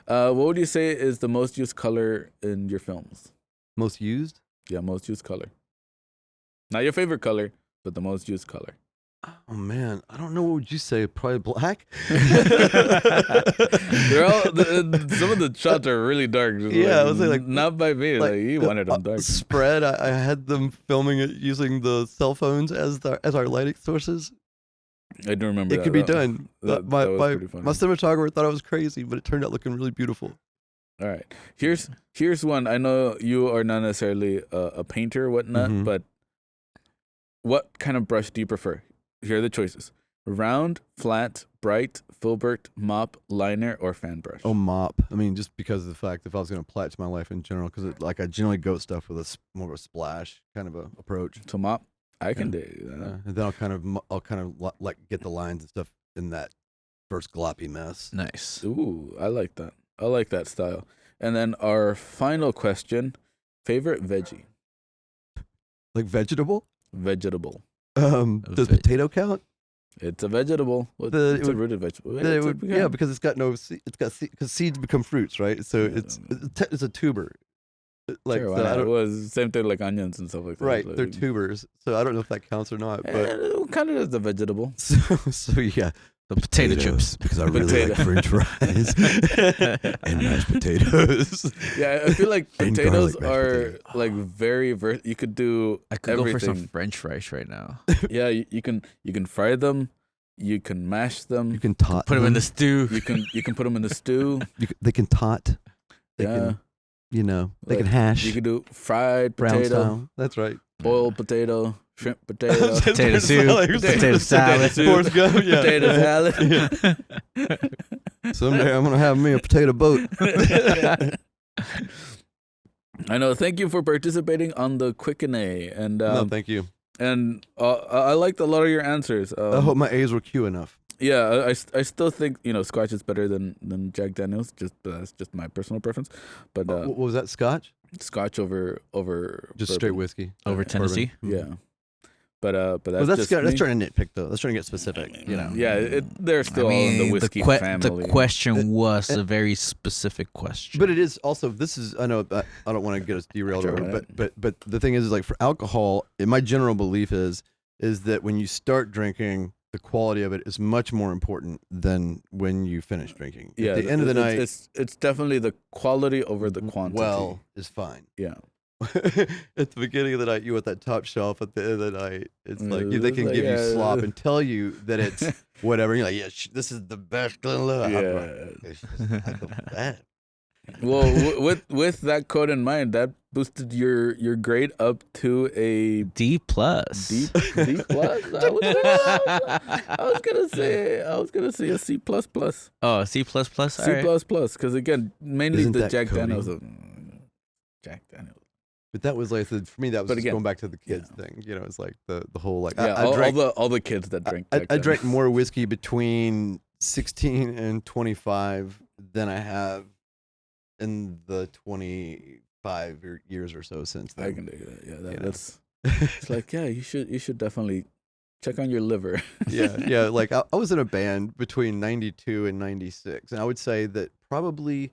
What would you say is the most used color in your films? Most used? Yeah, most used color. Not your favorite color, but the most used color. Oh man, I don't know. What would you say? Probably black. They're all some of the shots are really dark. Just Yeah, I was like not by me. Like you the, wanted them dark. Spread. I had them filming it using the cell phones as our lighting sources. I don't remember. It that. could be That- done. that my was my, pretty funny. my cinematographer thought I was crazy, but it turned out looking really beautiful. All right. Here's one. I know you are not necessarily a painter or whatnot, Mhm. but what kind of brush do you prefer? Here are the choices: round, flat, bright, filbert, mop, liner, or fan brush. Oh, mop. I mean, just because of the fact that if I was going to apply it to my life in general, because I generally go stuff with more of a splash kind of a approach. So mop, I can Yeah. do that. And then I'll kind of like get the lines and stuff in that first gloppy mess. Nice. Ooh, I like that. I like that style. And then our final question: favorite veggie, Like vegetable. vegetable. Does potato count? It's a vegetable. Well, The- it's it a would- rooted vegetable. Then it would, Yeah. because it's got no because seeds become fruits, right? So Yeah. it's a tuber. Like Sure, so why not? I it don't, was same thing like onions and stuff like that. right, Like, they're tubers. So I don't know if that counts or not, but it kind of is a vegetable. so yeah, The potato chips. because I really like Potato. French fries and mashed potatoes. Yeah, I feel like And potatoes garlic mashed are potatoes. like very you could do I could go for everything. some French fries right now. Yeah, you can fry them, you can mash them, You can tot. Put them in the stew. you can put them in the stew. They can tot. They Yeah, can, they Like, can hash. you can do fried brown potato, style. That's right. boiled potato, shrimp potato, Potato soup, potato salad. soup, Forrest Gump, yeah. potato salad. Someday I'm gonna have me a potato boat. I know. Thank you for participating on the Quick&A, and No, thank you. I liked a lot of your answers. I hope my A's were Q enough. Yeah, I still think Scotch is better than Jack Daniels. That's just my personal preference. But What was that? Scotch? Scotch over Just bourbon. straight whiskey. Over Tennessee. Yeah, but that's Well, that's just that's me. trying to nitpick though. That's trying to get specific. You know. Yeah, they're still all in the whiskey family. The question was a very specific question. But it is also. This is. I know. I don't want to get us derailed. Sure, Over, right. but the thing is like for alcohol, my general belief is that when you start drinking, the quality of it is much more important than when you finish drinking. Yeah, At the end of the night, it's definitely the quality over the quantity. well is fine. Yeah. At the beginning of the night, you want that top shelf. At the end of the night, it's like they can like, give you slop yeah. and tell you that it's whatever. And you're like, yeah, this is the best Glenlivet. Yeah. It's just like that. Well, with that code in mind, that boosted your grade up to a D plus. D plus. I was gonna say a C plus plus. Oh, C plus plus. C plus plus, because again, mainly Isn't the that Jack coding? Daniels. Jack Daniels. But that was like for me. That was But just again, going back to the kids thing. You know, it's like the whole like Yeah, I drank all the kids that drink. I Jack Daniels. drank more whiskey between 16 and 25 than I have in the 25 years or so since then. I can dig that. Yeah, You know? that's. It's like, yeah, you should definitely check on your liver. yeah. Like I was in a band between 92 and 96, and I would say that probably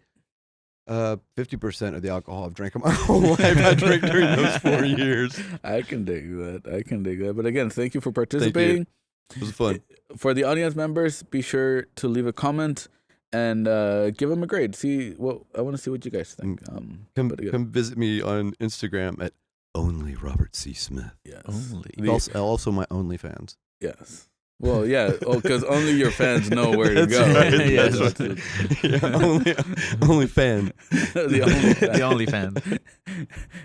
50% of the alcohol I've drank in my whole life I drank during those 4 years. I can dig that. But again, thank you for participating. It was fun. For the audience members, be sure to leave a comment and give them a grade. I want to see what you guys think. Come visit me on Instagram at only Robert C. Smith. Yes. Only. Also my OnlyFans. Yes. Well, yeah. Oh, because only your fans know where to That's go. right. Yeah, That's right. Yeah, only fan. the only fan.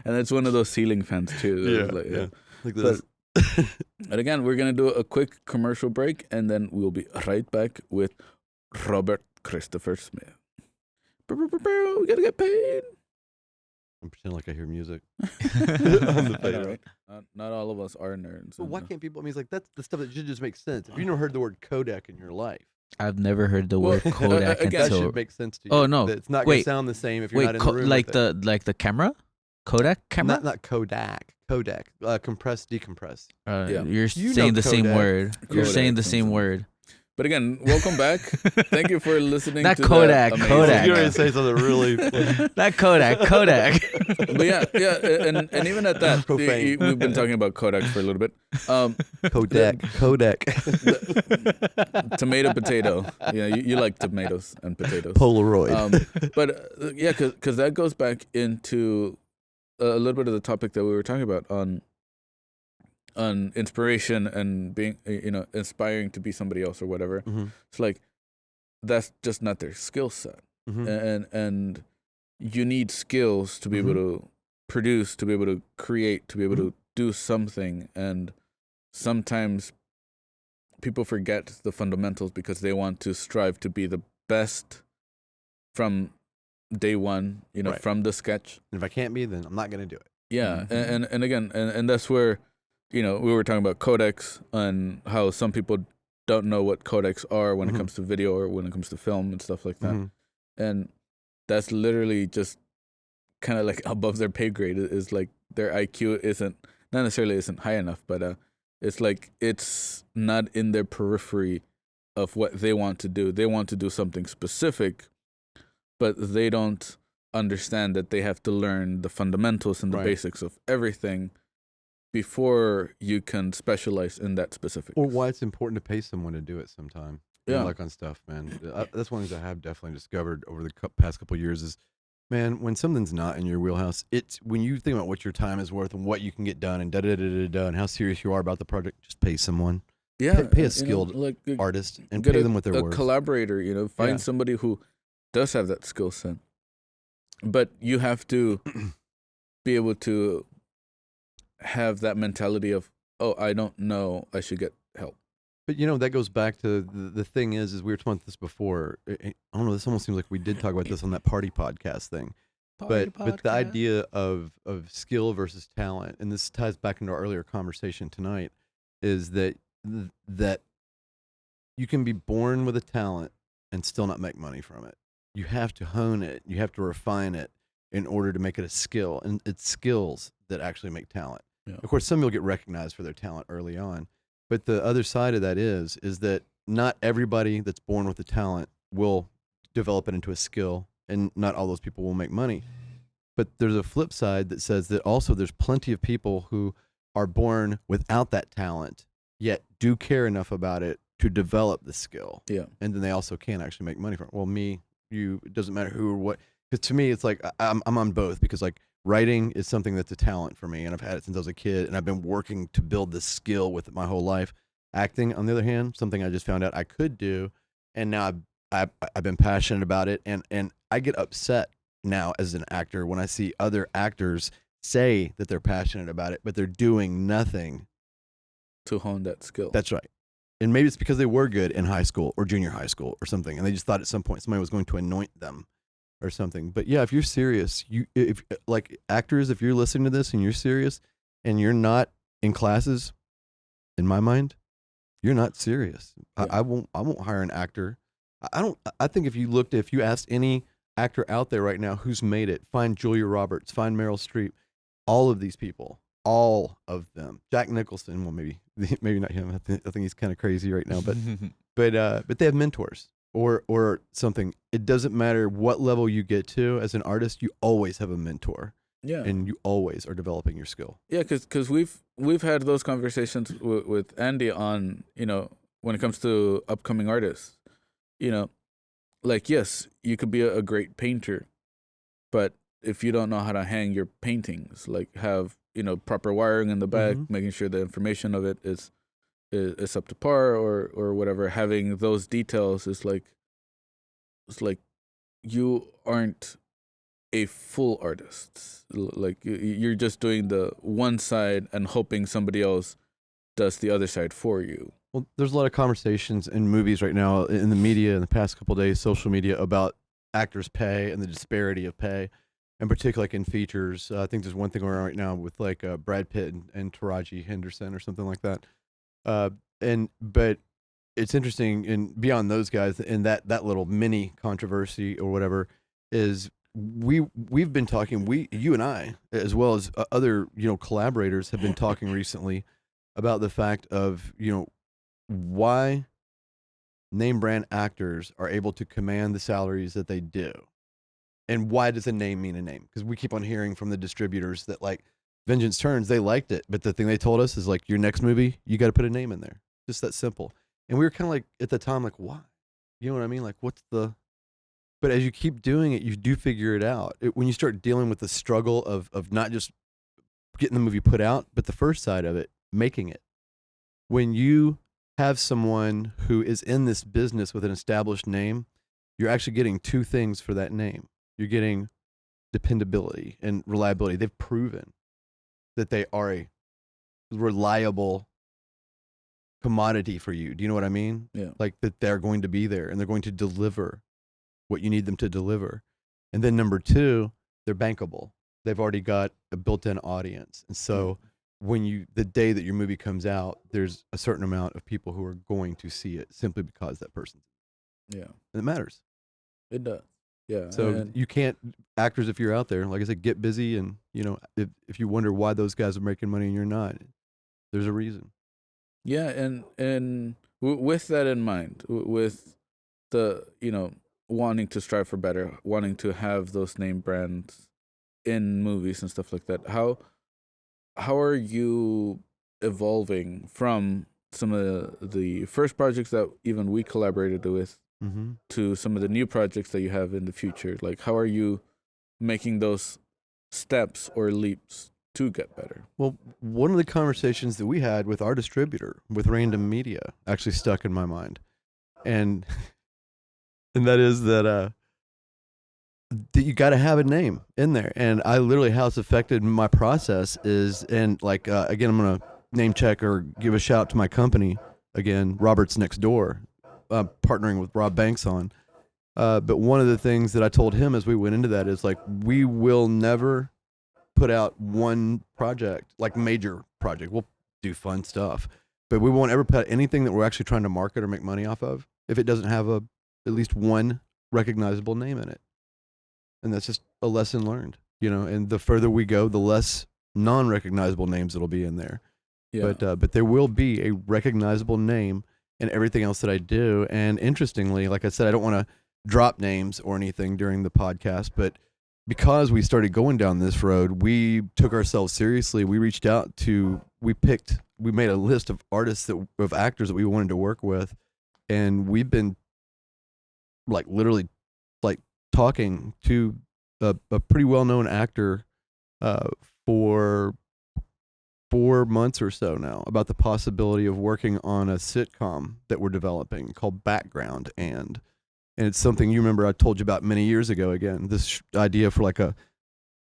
And it's one of those ceiling fans too. Yeah. Like this. And again, we're gonna do a quick commercial break, and then we'll be right back with Robert Christopher Smith. We gotta get paid. I'm pretending like I hear music. I know, right? Not all of us are nerds. But why can't people? I mean, it's like that's the stuff that should just make sense. If you've never heard the word Kodak in your life, I've never heard the word Kodak again, that until. should make sense to you. Oh, no. That it's not going to Wait. sound the same if you're not in the room. like with it. the camera, Kodak camera. Not Kodak. Kodak. Compress, decompress. Yeah. You're You saying know the same Kodak. word. You're Kodak, saying the same something. word. But again, welcome back. Thank you for listening. Not to Kodak, that Kodak. You're going to say something really. Not Kodak. Kodak. But yeah, and even at that, Profane. we've been talking about Kodak for a little bit. Kodak. Tomato, potato. Yeah, you like tomatoes and potatoes. Polaroid. But yeah, because that goes back into a little bit of the topic that we were talking about on inspiration and being, inspiring to be somebody else or whatever. Mm-hmm. It's like that's just not their skill set, Mm-hmm. and you need skills to be able to produce, to be able to create, to be able to do something. And sometimes people forget the fundamentals because they want to strive to be the best from day one, Right. from the sketch. And if I can't be, then I'm not going to do it. Yeah, and again, and that's where, we were talking about codecs and how some people don't know what codecs are when it comes to video or when it comes to film and stuff like that. Mhm. And that's literally just kind of like above their pay grade. Is like their IQ not necessarily isn't high enough, but it's like it's not in their periphery of what they want to do. They want to do something specific, but they don't understand that they have to learn the fundamentals and the Right. basics of everything before you can specialize in that specific. Or why it's important to pay someone to do it sometime. Yeah. Like on stuff, man. That's one of the things I have definitely discovered over the past couple of years is, man, when something's not in your wheelhouse, it's when you think about what your time is worth and what you can get done and and how serious you are about the project, just pay someone. Yeah, Pay a skilled artist and pay them what they're a worth. collaborator, find Yeah. somebody who does have that skill set. But you have to be able to have that mentality of, oh, I don't know, I should get help. But that goes back to the thing is we were talking about this before. I don't know. This almost seems like we did talk about this on that party podcast thing. But the idea of skill versus talent, and this ties back into our earlier conversation tonight, is that you can be born with a talent and still not make money from it. You have to hone it. You have to refine it in order to make it a skill, and it's skills that actually make talent. Yeah. Of course, some people get recognized for their talent early on, but the other side of that is that not everybody that's born with a talent will develop it into a skill, and not all those people will make money. But there's a flip side that says that also there's plenty of people who are born without that talent, yet do care enough about it to develop the skill. Yeah. And then they also can actually make money from it. Well, me, you, it doesn't matter who or what. Because to me, it's like I'm on both, because like writing is something that's a talent for me, and I've had it since I was a kid, and I've been working to build this skill with it my whole life. Acting, on the other hand, something I just found out I could do, and now I've been passionate about it, and I get upset now as an actor when I see other actors say that they're passionate about it, but they're doing nothing To hone that skill. That's right. And maybe it's because they were good in high school or junior high school or something, and they just thought at some point somebody was going to anoint them or something. But yeah, if you're serious, if like actors, if you're listening to this and you're serious and you're not in classes, in my mind, you're not serious. Yeah. I won't hire an actor. I think if you asked any actor out there right now who's made it, find Julia Roberts, find Meryl Streep, all of these people, all of them. Jack Nicholson, well, maybe not him. I think he's kind of crazy right now, but they have mentors or something. It doesn't matter what level you get to as an artist, you always have a mentor. Yeah. And you always are developing your skill. Yeah, because we've had those conversations with Andy on, when it comes to upcoming artists, like, yes, you could be a great painter, but if you don't know how to hang your paintings, like have, proper wiring in the back, making sure the information of it is up to par or whatever, having those details is like, it's like you aren't a full artist. Like you're just doing the one side and hoping somebody else does the other side for you. Well, there's a lot of conversations in movies right now, in the media, in the past couple of days, social media, about actors' pay and the disparity of pay, in particular, like in features. I think there's one thing going on right now with like Brad Pitt and Taraji Henderson or something like that. But it's interesting, and beyond those guys, and that little mini controversy or whatever is. We've been talking, you and I, as well as other, collaborators have been talking recently about the fact of, why name brand actors are able to command the salaries that they do. And why does a name mean a name? Because we keep on hearing from the distributors that like Vengeance Turns, they liked it. But the thing they told us is like, your next movie, you got to put a name in there. Just that simple. And we were kind of like, at the time, like, why? You know what I mean? Like, but as you keep doing it, you do figure it out. When you start dealing with the struggle of not just getting the movie put out, but the first side of it, making it. When you have someone who is in this business with an established name, you're actually getting two things for that name. You're getting dependability and reliability. They've proven that they are a reliable commodity for you. Do you know what I mean? Yeah. Like that they're going to be there and they're going to deliver what you need them to deliver. And then number two, they're bankable. They've already got a built-in audience. And so the day that your movie comes out, there's a certain amount of people who are going to see it simply because that person's. Yeah. And it matters. It does. Yeah. So you can't, actors, if you're out there, like I said, get busy. And, if you wonder why those guys are making money and you're not, there's a reason. Yeah. And with that in mind, with the, wanting to strive for better, wanting to have those name brands in movies and stuff like that, how are you evolving from some of the first projects that even we collaborated with to some of the new projects that you have in the future? Like, how are you making those steps or leaps to get better? Well, one of the conversations that we had with our distributor, with Random Media, actually stuck in my mind. And that is that you got to have a name in there. And I literally, how it's affected my process is, and like, again, I'm going to name check or give a shout to my company, again, Robert's Next Door, partnering with Rob Banks on. But one of the things that I told him as we went into that is like, we will never put out one project, like major project. We'll do fun stuff, but we won't ever put out anything that we're actually trying to market or make money off of if it doesn't have at least one recognizable name in it. And that's just a lesson learned, and the further we go, the less non-recognizable names that'll be in there. Yeah. But there will be a recognizable name in everything else that I do. And interestingly, like I said, I don't want to drop names or anything during the podcast, but because we started going down this road, we took ourselves seriously. We reached out we made a list of artists of actors that we wanted to work with. and we've been like literally like talking to a pretty well known actor for 4 months or so now about the possibility of working on a sitcom that we're developing called Background and it's something you remember I told you about many years ago. Again, this idea for like a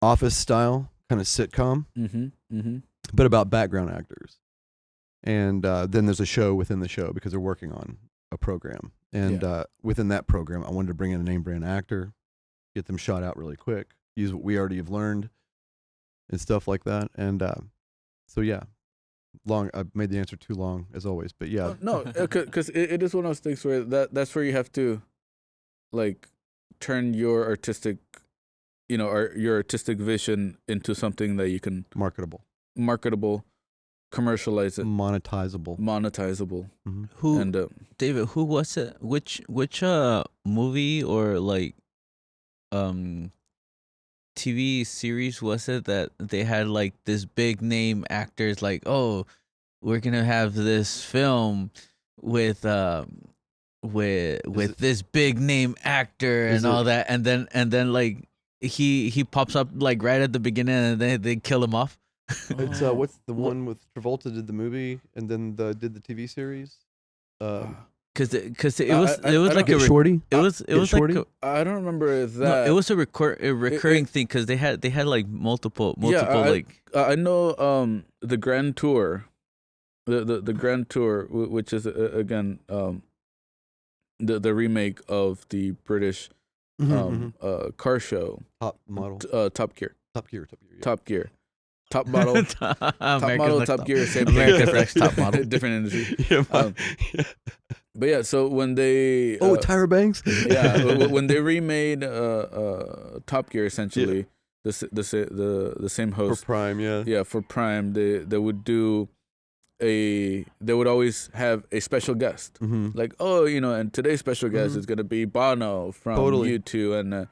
office style kind of sitcom, but about background actors. And then there's a show within the show because they're working on a program. And within that program, I wanted to bring in a name brand actor, get them shot out really quick, use what we already have learned and stuff like that. And so, yeah, I've made the answer too long as always, but yeah. No, because it is one of those things where that's where you have to like turn your artistic, or your artistic vision into something that you can marketable, commercialize it, monetizable. Mm-hmm. Who and David? Who was it? Which movie or like TV series was it that they had like this big name actors like, oh, we're gonna have this film with this big name actor and all that, and then like he pops up like right at the beginning and then they kill him off. It's what's the one with Travolta did the movie and then did the TV series? Because it was like a Shorty. It was Shorty? like I don't remember that. No, it was a recurring thing because they had like multiple like. I know the Grand Tour, the Grand Tour, which is again the remake of the British car show. Top model. Top Gear. Top Gear. Yeah. Top Gear. Top model. Top model. Top Gear. Same American Next Top Model. Different industry. But yeah, so when they Tyra Banks. Yeah, when they remade Top Gear, essentially the same host for Prime. Yeah, for Prime, they would do they would always have a special guest, like and today's special guest is gonna be Bono from U2, and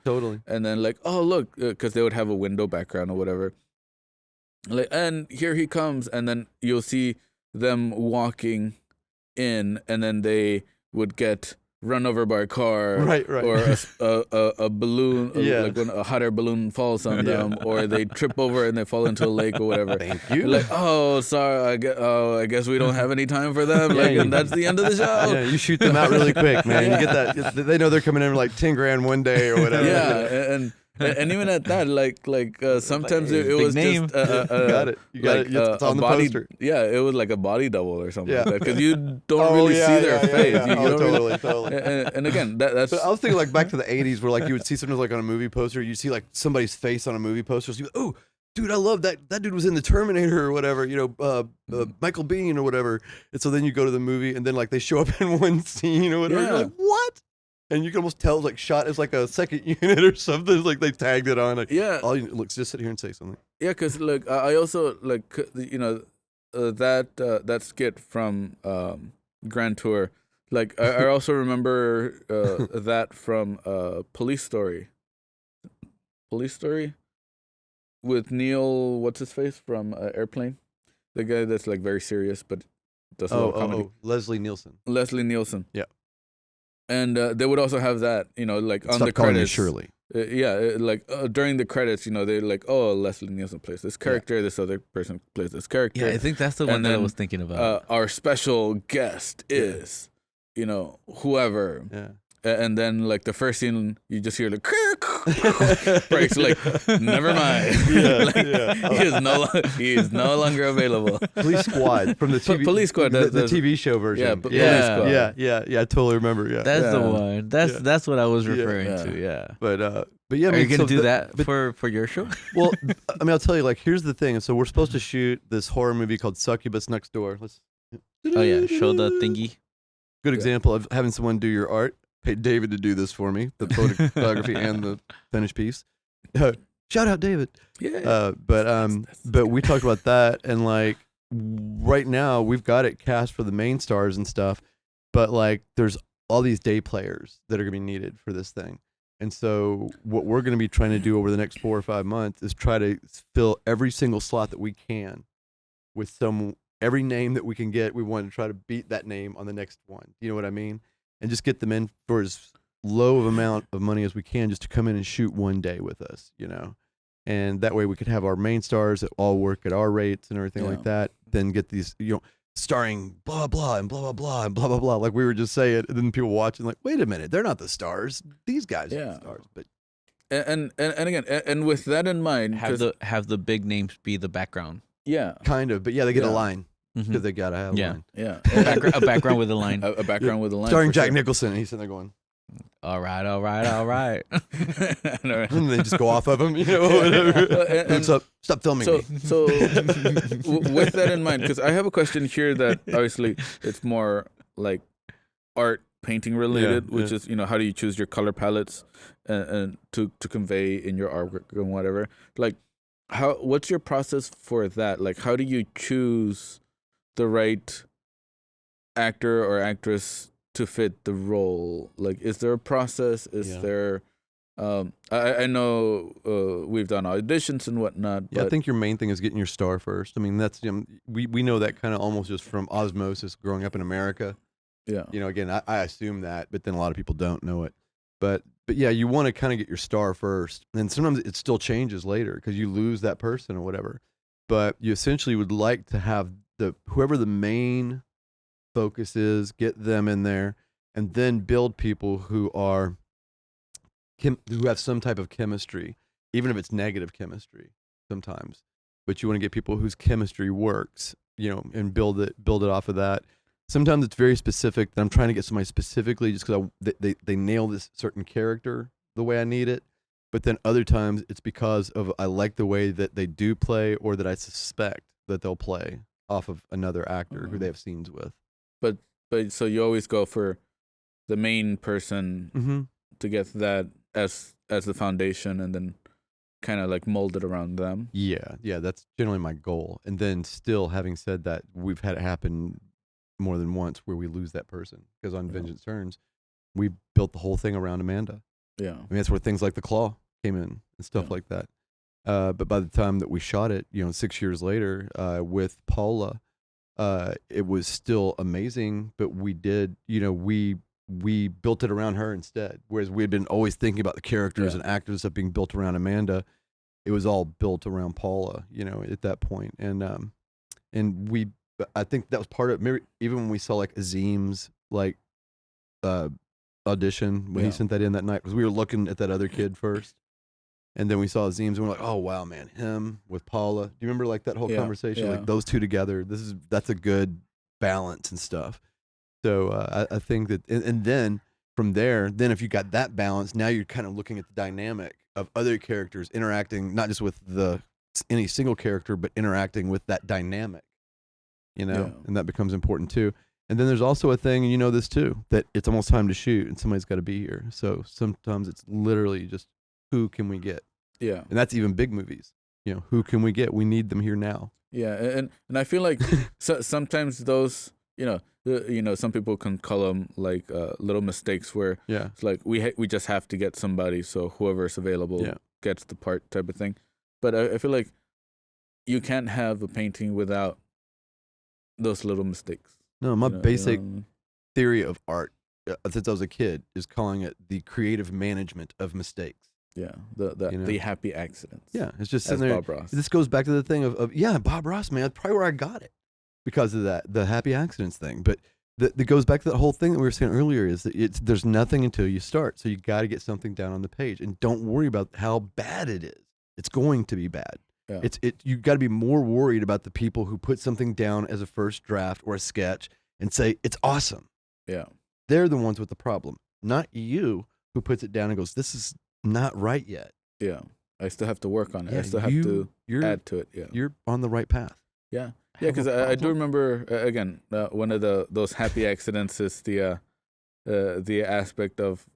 and then like look, because they would have a window background or whatever, like, and here he comes, and then you'll see them walking in, and then they would get run over by a car, right. or a balloon, like when a hot air balloon falls on them, or they trip over and they fall into a lake or whatever. Thank you. Like, sorry, I guess we don't have any time for them. Like, and that's the end of the show. Yeah, you shoot them out really quick, man. You get that. They know they're coming in like 10 grand one day or whatever. Yeah, and even at that, like sometimes it was name. You got it. It's on the body, poster. Yeah, it was like a body double or something like that, because you don't really see their face. Yeah. You don't Totally. And again, that's. But I was thinking like back to the 80s where like you would see sometimes like on a movie poster, you'd see like somebody's face on a movie poster. So you oh, dude, I love that. That dude was in the Terminator or whatever, Michael Biehn or whatever. And so then you go to the movie and then like they show up in one scene or whatever. You're like, what? And you can almost tell it's like shot as like a second unit or something. It's like they tagged it on. Like, look, just sit here and say something. Yeah, because look, I also like that skit from Grand Tour. Like I also remember that from Police Story. Police Story with Neil, what's his face from Airplane, the guy that's like very serious but does a lot of comedy. Leslie Nielsen. Yeah. And they would also have that, like on the credits. Shirley. During the credits, they're like, Leslie Nielsen plays this character, this other person plays this character. Yeah, I think that's the one that I was thinking about. Our special guest is, whoever. Yeah. And then, like, the first scene, you just hear, like, breaks, like, never mind. He is no longer available. Police Squad from the TV. Police Squad. The TV show version. Yeah, Police Squad. Yeah, I totally remember, yeah. That's the one. That's what I was referring to, yeah. But yeah. Are you going to do that for your show? Well, I mean, I'll tell you, like, here's the thing. So we're supposed to shoot this horror movie called Succubus Next Door. Oh, yeah, show the thingy. Good example of having someone do your art. Paid David to do this for me, the photography and the finished piece. Shout out David. Yeah. But we talked about that, and like right now we've got it cast for the main stars and stuff, but like there's all these day players that are gonna be needed for this thing. And so what we're gonna be trying to do over the next 4 or 5 months is try to fill every single slot that we can with every name that we can get. We want to try to beat that name on the next one. You know what I mean? and just get them in for as low of amount of money as we can, just to come in and shoot one day with us, and that way we could have our main stars that all work at our rates and everything like that. Then get these, starring blah blah and blah blah blah and blah blah blah, like we were just saying, and then people watching like, wait a minute, they're not the stars. These guys are the stars. But and again, and with that in mind, have the big names be the background. Yeah, kind of. But they get a line because they gotta have a line. Yeah, a background with a line. A background with a line. Starring Jack Nicholson, and he's sitting there going, all right. and they just go off of him, whatever. Stop filming me. So with that in mind, because I have a question here that obviously it's more like art painting related, which is, how do you choose your color palettes and to convey in your artwork and whatever. Like, what's your process for that? Like, how do you choose the right actor or actress to fit the role? Like, is there a process? Is there I know we've done auditions and whatnot. Yeah, I think your main thing is getting your star first. I mean, that's we know that kind of almost just from osmosis growing up in America. Yeah. Again, I assume that, but then a lot of people don't know it. But yeah, you want to kind of get your star first, and sometimes it still changes later because you lose that person or whatever. But you essentially would like to have whoever the main focus is, get them in there, and then build people who have some type of chemistry, even if it's negative chemistry sometimes. But you want to get people whose chemistry works, and build it off of that. Sometimes it's very specific that I'm trying to get somebody specifically just because they nail this certain character the way I need it. But then other times it's because I like the way that they do play, or that I suspect that they'll play off of another actor who they have scenes with. But so you always go for the main person to get that as the foundation, and then kind of like mold it around them. Yeah, that's generally my goal. And then still, having said that, we've had it happen more than once where we lose that person, because on Vengeance Turns, we built the whole thing around Amanda. Yeah, I mean, that's where things like the claw came in and stuff like that. But by the time that we shot it, 6 years later, with Paula, it was still amazing. But we did, we built it around her instead. Whereas we had been always thinking about the characters and actors that being built around Amanda, it was all built around Paula, at that point. And I think that was part of it. Maybe even when we saw like Azim's audition, when he sent that in that night, because we were looking at that other kid first, and then we saw Azim's, and we're like, oh wow, man, him with Paula. Do you remember like that whole conversation? Like those two together, that's a good balance and stuff. So I think that, and then from there, if you got that balance, now you're kind of looking at the dynamic of other characters interacting, not just with any single character, but interacting with that dynamic. And that becomes important too. And then there's also a thing, and this too, that it's almost time to shoot and somebody's got to be here. So sometimes it's literally just, who can we get? Yeah. And that's even big movies. Who can we get? We need them here now. Yeah. And I feel like sometimes those, some people can call them like little mistakes where it's like we just have to get somebody, so whoever's available gets the part type of thing. But I feel like you can't have a painting without those little mistakes. No, my basic theory of art since I was a kid is calling it the creative management of mistakes. Yeah, the happy accidents. Yeah, it's just sitting there. Bob Ross. This goes back to the thing of Bob Ross, man. That's probably where I got it because of the happy accidents thing. But that goes back to that whole thing that we were saying earlier, is that there's nothing until you start. So you got to get something down on the page, and don't worry about how bad it is. It's going to be bad. Yeah. You got to be more worried about the people who put something down as a first draft or a sketch and say it's awesome. Yeah, they're the ones with the problem, not you who puts it down and goes, this is not right yet. Yeah, I still have to work on it. I still have to add to it. Yeah, you're on the right path. Yeah, because I do remember again one of those happy accidents is the aspect of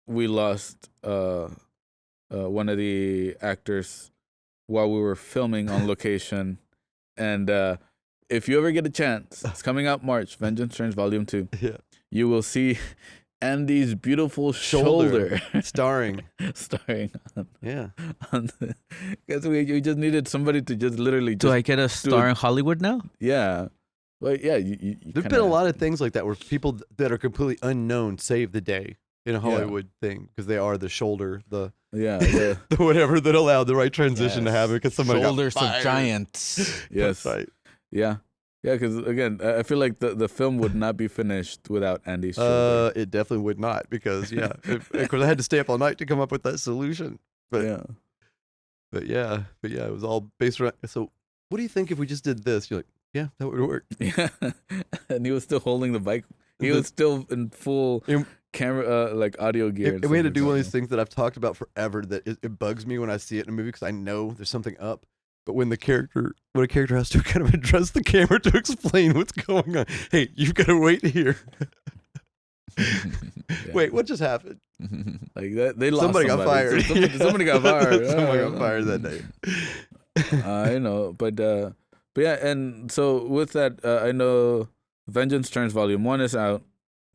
we lost one of the actors while we were filming on location, and if you ever get a chance, it's coming out March, Vengeance Turns Vol.2. Yeah, you will see Andy's beautiful shoulder starring on, because we just needed somebody to just literally do I get a star in Hollywood now? Yeah, But yeah, you There's been a lot of things like that where people that are completely unknown save the day in a Hollywood thing because they are the shoulder, the the whatever that allowed the right transition to happen because somebody Shoulders got of fired. giants. yes, That's right. yeah, because again, I feel like the film would not be finished without Andy's shoulder. It definitely would not because of course I had to stay up all night to come up with that solution. But Yeah. but yeah, it was all based around. So what do you think if we just did this? You're like, yeah, that would work. Yeah, and he was still holding the bike. He was still in full camera, like audio gear. And we had to do one of these things that I've talked about forever. That it bugs me when I see it in a movie because I know there's something up. But when a character has to kind of address the camera to explain what's going on. Hey, you've got to wait here. Wait, what just happened? Like that, they lost Somebody got fired. Somebody got fired. Somebody got fired that day. I know, but yeah, and so with that, I know Vengeance Turns Vol.1 is out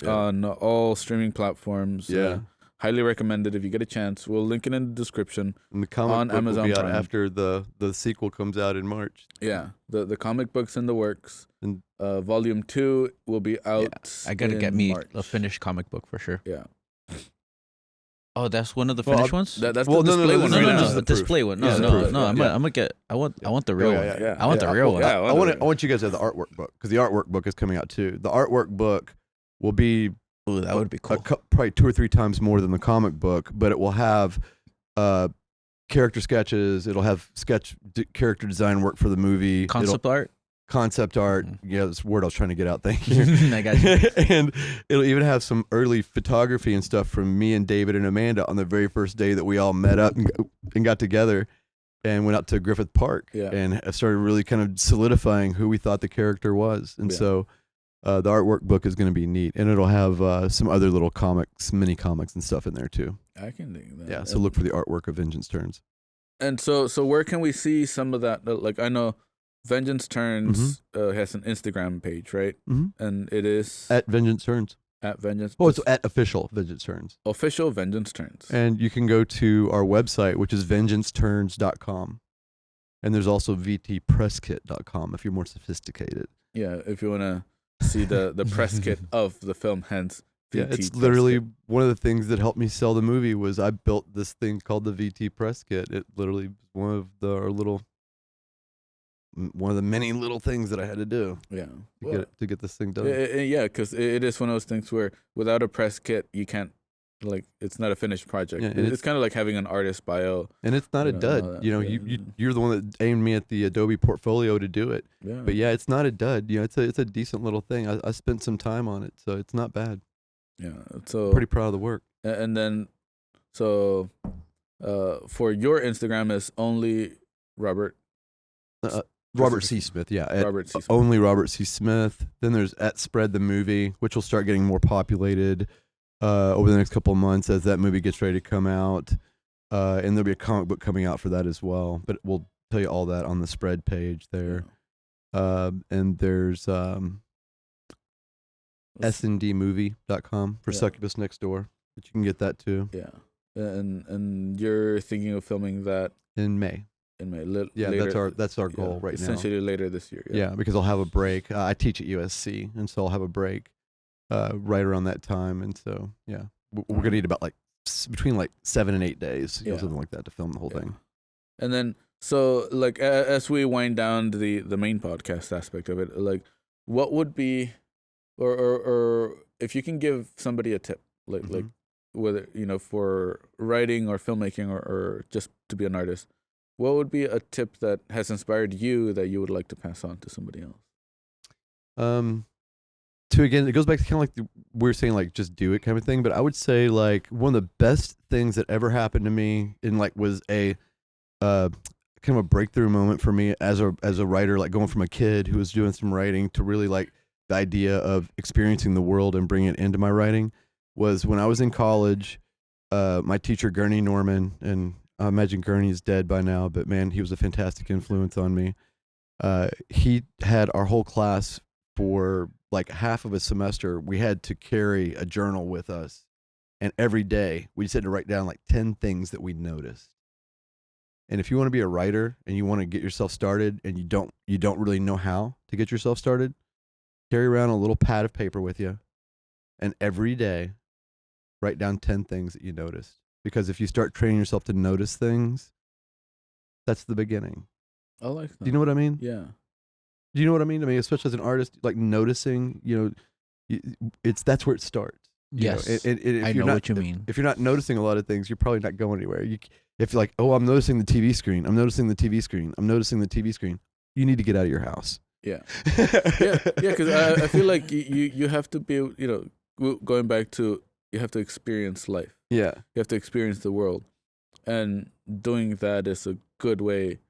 on all streaming platforms. Yeah. Highly recommended if you get a chance. We'll link it in the description. And the comic on book Amazon will be out Prime. after the sequel comes out in March. Yeah, the comic book's in the works. And Volume 2 will be out. I gotta in get me March. a finished comic book for sure. Yeah. Oh, that's one of the finished ones. That's Well, the no, display no, one. no, right no, now. this is the the proof. display one. No, Yeah, no, the proof. no. I'm gonna get. I want the real one. yeah. I want the real one. Yeah, I want you guys to have the artwork book because the artwork book is coming out too. The artwork book will be Ooh, that would be cool. probably 2 or 3 times more than the comic book, but it will have character sketches. It'll have character design work for the movie. Concept art. Concept art. Yeah, that's the word I was trying to get out. Thank you. I got you. And it'll even have some early photography and stuff from me and David and Amanda on the very first day that we all met up and got together and went out to Griffith Park and started really kind of solidifying who we thought the character was. And so the artwork book is going to be neat, and it'll have some other little comics, mini comics and stuff in there too. I can think of that. Yeah, so look for the artwork of Vengeance Turns. And so where can we see some of that? Like I know Vengeance Turns has an Instagram page, right? Mm-hmm. And it is At Vengeance Turns. at Vengeance. Oh, it's at official Vengeance Turns. Official Vengeance Turns. And you can go to our website, which is vengeanceturns.com. And there's also vtpresskit.com if you're more sophisticated. Yeah, if you want to see the press kit of the film, hence Yeah, VT it's press literally kit. one of the things that helped me sell the movie was I built this thing called the VT press kit. It literally was one of the many little things that I had to do to get this thing done. Yeah, because it is one of those things where without a press kit, you can't, like, it's not a finished project. Yeah, and it's kind of like having an artist bio. And it's not a all dud. that. You know, you're the one that aimed me at the Adobe portfolio to do it. Yeah. But yeah, it's not a dud. You know, it's a decent little thing. I spent some time on it, so it's not bad. Yeah. So Pretty proud of the work. And then, so for your Instagram is only Robert. Robert C. Smith, yeah. Robert C. Smith. Only Robert C. Smith. Then there's at Spread the Movie, which will start getting more populated over the next couple of months as that movie gets ready to come out. And there'll be a comic book coming out for that as well. But we'll tell you all that on the Spread page there. And there's sndmovie.com for Succubus Next Door, but you can get that too. Yeah. And you're thinking of filming that in May. In May. Later, that's our goal right now. Essentially later this year. Yeah, because I'll have a break. I teach at USC, and so I'll have a break right around that time. And so, yeah, we're gonna need about between 7 and 8 days, something like that, to film the whole thing. And then, so like as we wind down the main podcast aspect of it, like what would be, or if you can give somebody a tip, like whether for writing or filmmaking or just to be an artist. What would be a tip that has inspired you that you would like to pass on to somebody else? Again, it goes back to kind of like we were saying, just do it kind of thing. But I would say one of the best things that ever happened to me was a kind of a breakthrough moment for me as a writer, going from a kid who was doing some writing to really the idea of experiencing the world and bringing it into my writing was when I was in college. My teacher, Gurney Norman, and I imagine Gurney is dead by now, but man, he was a fantastic influence on me. He had our whole class for half of a semester. We had to carry a journal with us, and every day we just had to write down 10 things that we noticed. And if you want to be a writer and you want to get yourself started, and you don't really know how to get yourself started, carry around a little pad of paper with you, and every day write down 10 things that you noticed. Because if you start training yourself to notice things, that's the beginning. I like that. Do you know what I mean? Yeah. Do you know what I mean? I mean, especially as an artist, like noticing, that's where it starts. Yes, and if I you're know not, what you mean. If you're not noticing a lot of things, you're probably not going anywhere. If you're like, oh, I'm noticing the TV screen. I'm noticing the TV screen. I'm noticing the TV screen. You need to get out of your house. Yeah. yeah. Because I feel like you have to be, going back to, you have to experience life. Yeah. You have to experience the world. And doing that is a good way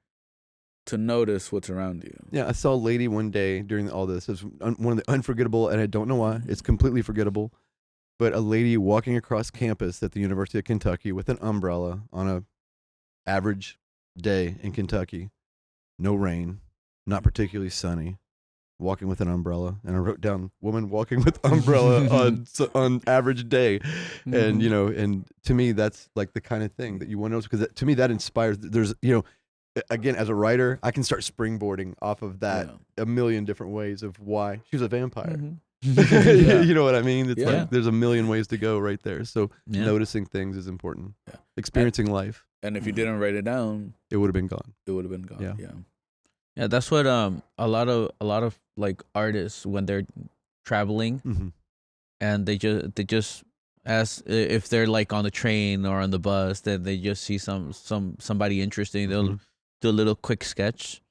to notice what's around you. Yeah, I saw a lady one day during all this. It was one of the unforgettable, and I don't know why. It's completely forgettable. But a lady walking across campus at the University of Kentucky with an umbrella on a average day in Kentucky. No rain, not particularly sunny. Walking with an umbrella, and I wrote down "woman walking with umbrella on average day," and and to me that's like the kind of thing that you want to notice, because to me that inspires. There's again, as a writer, I can start springboarding off of that a million different ways of why she's a vampire. You know what I mean? It's like there's a million ways to go right there. So noticing things is important. Yeah. Experiencing life. And if you didn't write it down, it would have been gone. It would have been gone. Yeah. Yeah, that's what a lot of like artists, when they're traveling, and they just as if they're like on the train or on the bus, then they just see somebody interesting, they'll do a little quick sketch.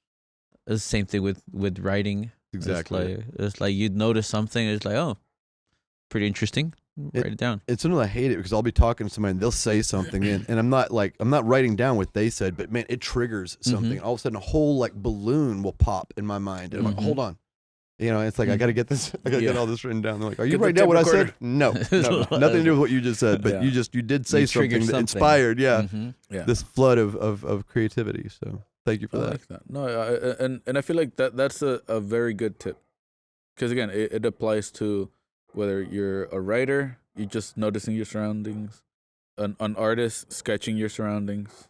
It's the same thing with writing. Exactly. It's like you'd notice something, it's like, oh, pretty interesting. Write it down. It's something I hate it, because I'll be talking to somebody and they'll say something and I'm not writing down what they said, but man, it triggers something. All of a sudden a whole like balloon will pop in my mind, and I'm like, hold on. It's like I gotta get this. I gotta get all this written down. They're like, "Are you writing down what I said?" No, nothing to do with what you just said. But you did say something that inspired. This flood of creativity. So thank you for that. I like that. No, and I feel like that's a very good tip, because again, it applies to whether you're a writer, you're just noticing your surroundings, an artist sketching your surroundings,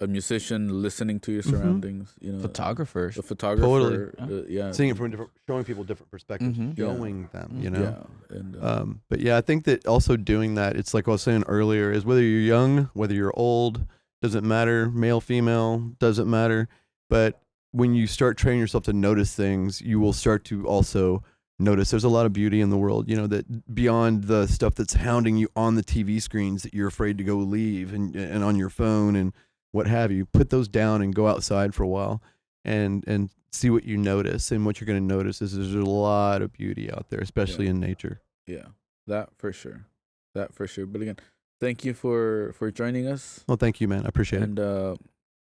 a musician listening to your surroundings, photographers, a photographer, totally. Seeing it from showing people different perspectives, showing them, And, but yeah, I think that also doing that, it's like I was saying earlier, is whether you're young, whether you're old, doesn't matter, male, female, doesn't matter. But when you start training yourself to notice things, you will start to also notice there's a lot of beauty in the world, that beyond the stuff that's hounding you on the TV screens that you're afraid to go leave and on your phone and what have you. Put those down and go outside for a while and see what you notice. And what you're going to notice is there's a lot of beauty out there, especially in nature. Yeah, that for sure. But again, thank you for joining us. Well, thank you, man. I appreciate it. And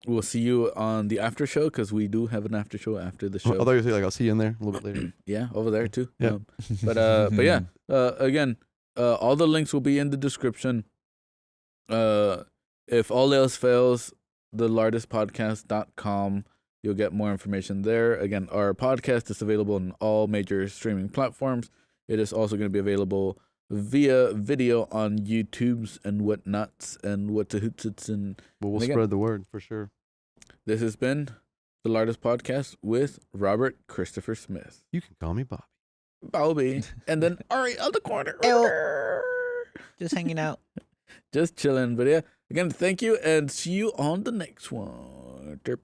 we'll see you on the after show, because we do have an after show after the show. I thought you were saying, I'll see you in there a little bit later. Yeah, over there too. Yeah. But yeah, again, all the links will be in the description. If all else fails, thelardistpodcast.com. You'll get more information there. Again, our podcast is available on all major streaming platforms. It is also going to be available via video on YouTubes and whatnots and whatahootsits. And we'll spread the word for sure. This has been the Lardist Podcast with Robert Christopher Smith. You can call me Bobby. Bobby. And then Ari on the corner. Just hanging out. Just chilling. But yeah, again, thank you and see you on the next one. Can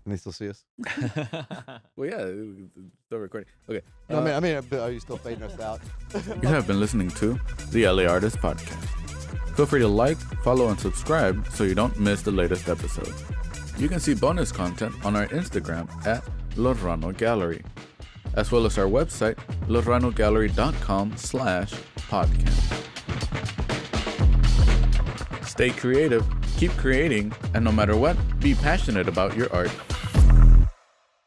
they still see us? Well, yeah, still recording. Okay. No, I mean, are you still fading us out? You have been listening to the LA Artist Podcast. Feel free to like, follow, and subscribe so you don't miss the latest episode. You can see bonus content on our Instagram at Lorano Gallery, as well as our website, loranogallery.com/podcast. Stay creative, keep creating, and no matter what, be passionate about your art.